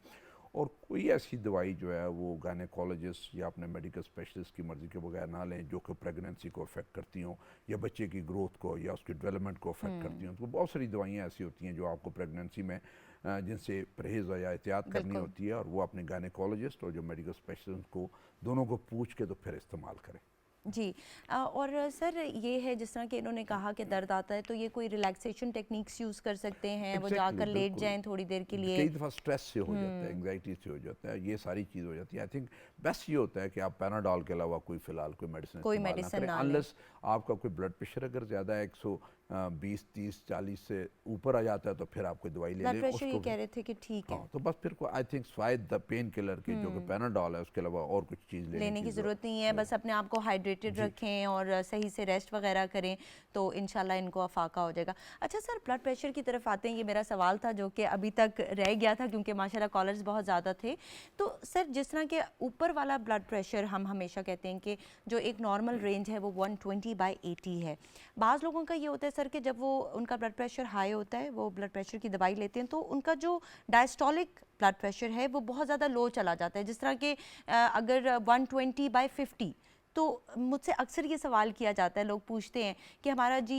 और कोई ऐसी दवाई जो है वो गायनेकोलॉजिस्ट या अपने मेडिकल स्पेशलिस्ट की मर्ज़ी के बगैर ना लें जो कि प्रेगनेंसी को अफेक्ट करती हों या बच्चे की ग्रोथ को या उसकी डेवलपमेंट को अफेक्ट करती हों। तो बहुत सारी दवाइयाँ ऐसी होती हैं जो आपको प्रेगनेंसी में जिनसे परहेज़ या एहतियात करनी होती है, और वो अपने गायनेकोलॉजिस्ट और जो मेडिकल स्पेशलिस्ट को दोनों को पूछ के तो फिर इस्तेमाल करें। जी। और सर ये है जिस तरह कि इन्होंने कहा कि दर्द आता है तो ये कोई रिलैक्सेशन टेक्निक्स यूज़ कर सकते हैं, वो जाकर लेट जाएं थोड़ी देर के लिए। कई दफ़ा स्ट्रेस से हो जाता है, एंग्जाइटी से हो जाता है, ये सारी चीज़ हो जाती है। आई थिंक बेस्ट ये होता है कि आप पैनाडॉल के अलावा कोई फ़िलहाल कोई मेडिसिन ना अनलेस आपका कोई ब्लड प्रेशर अगर ज़्यादा है 120, 30, 40 से ऊपर आ जाता है तो फिर आप कोई दवाई ले लें। ब्लड प्रेशर ये कह रहे थे कि ठीक है, तो बस फिर आई थिंक शायद द पेन किलर की जो कि पैनाडॉल है उसके अलावा और कुछ चीज़ लेने की ज़रूरत नहीं है। बस अपने आप को हाइड्रेटेड रखें और सही से रेस्ट वगैरह करें तो इंशाल्लाह इनको अफाका हो जाएगा। अच्छा सर, ब्लड प्रेशर की तरफ आते हैं, ये मेरा सवाल था जो कि अभी तक रह गया था क्योंकि माशाल्लाह कॉलर्स बहुत ज़्यादा थे। तो सर जिस तरह के ऊपर वाला ब्लड प्रेशर हम हमेशा कहते हैं कि जो एक नॉर्मल रेंज है वो 120/80 है। बाज़ लोगों का ये होता है सर कि जब वो उनका ब्लड प्रेशर हाई होता है, वो ब्लड प्रेशर की दवाई लेते हैं तो उनका जो डायस्टोलिक ब्लड प्रेशर है वो बहुत ज़्यादा लो चला जाता है। जिस तरह के अगर 120/50, तो मुझसे अक्सर ये सवाल किया जाता है, लोग पूछते हैं कि हमारा जी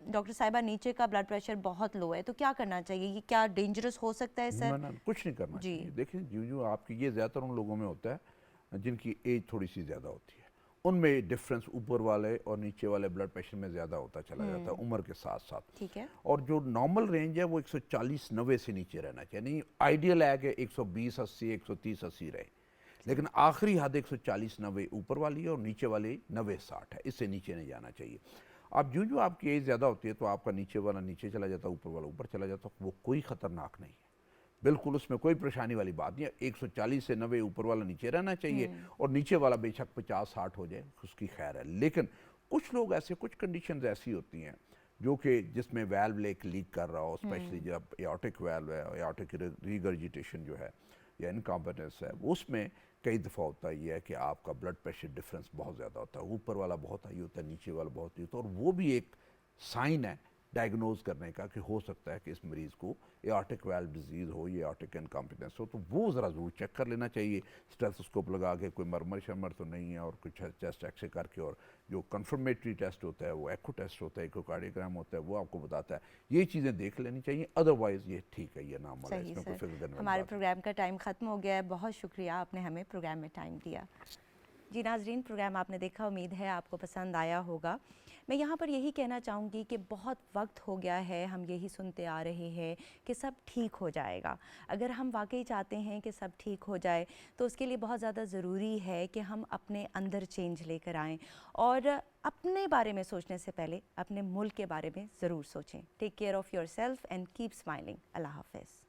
डॉक्टर साहिबा नीचे का ब्लड प्रेशर बहुत लो है तो क्या करना चाहिए, ये क्या डेंजरस हो सकता है सर? ना, कुछ नहीं करना चाहिए। देखिए जो आपकी ये ज़्यादातर उन लोगों में होता है जिनकी एज थोड़ी सी ज़्यादा होती है, उनमें डिफरेंस ऊपर वाले और नीचे वाले ब्लड प्रेशर में ज़्यादा होता चला जाता है उम्र के साथ साथ। ठीक है। और जो नॉर्मल रेंज है वो 140-90 से नीचे रहना चाहिए। नहीं, आइडियल है कि 120-80, 130-80 रहे, लेकिन आखिरी हद 140-90 ऊपर वाली है और नीचे वाली 90-60 है, इससे नीचे नहीं जाना चाहिए। अब जो आपकी एज ज़्यादा होती है तो आपका नीचे वाला नीचे चला जाता है, ऊपर वाला ऊपर चला जाता है, वो कोई ख़तरनाक नहीं है, बिल्कुल उसमें कोई परेशानी वाली बात नहीं है। 140 से 90 ऊपर वाला नीचे रहना चाहिए और नीचे वाला बेशक 50-60 हो जाए, उसकी खैर है। लेकिन कुछ लोग ऐसे, कुछ कंडीशंस ऐसी होती हैं जो कि जिसमें वैल्व लेक लीक कर रहा हो, स्पेशली जब एओर्टिक वैल्व है, एओर्टिक रिगर्जिटेशन जो है या इनकॉम्पिटेंस है, उसमें कई दफ़ा होता ही है कि आपका ब्लड प्रेशर डिफरेंस बहुत ज़्यादा होता है, ऊपर वाला बहुत हाई होता है, नीचे वाला बहुत हाई होता है, और वो भी एक साइन है डायग्नोज करने का कि हो सकता है कि इस मरीज़ को एओर्टिक वैल्व डिजीज़ हो या एओर्टिक इनकॉम्पिटेंस हो। तो वो ज़रा ज़रूर चेक कर लेना चाहिए, स्टेथोस्कोप लगा के, कोई मरमर शमर तो नहीं है, और कुछ चेस्ट एक्सरे करके, और जो कंफर्मेटरी टेस्ट होता है वो एको टेस्ट होता है, इकोकार्डियोग्राम होता है, वो आपको बताता है। ये चीज़ें देख लेनी चाहिए, अदरवाइज़ ये ठीक है, ये नॉर्मल है, इसमें कोई फिक्र करने वाली हमारे बात प्रोग्राम का टाइम ख़त्म हो गया है। बहुत शुक्रिया, आपने हमें प्रोग्राम में टाइम दिया। जी नाजरीन, प्रोग्राम आपने देखा, उम्मीद है आपको पसंद आया होगा। मैं यहाँ पर यही कहना चाहूँगी कि बहुत वक्त हो गया है हम यही सुनते आ रहे हैं कि सब ठीक हो जाएगा। अगर हम वाकई चाहते हैं कि सब ठीक हो जाए तो उसके लिए बहुत ज़्यादा ज़रूरी है कि हम अपने अंदर चेंज लेकर आएँ और अपने बारे में सोचने से पहले अपने मुल्क के बारे में ज़रूर सोचें। Take care of yourself and keep smiling. अल्लाह हाफ़िज़।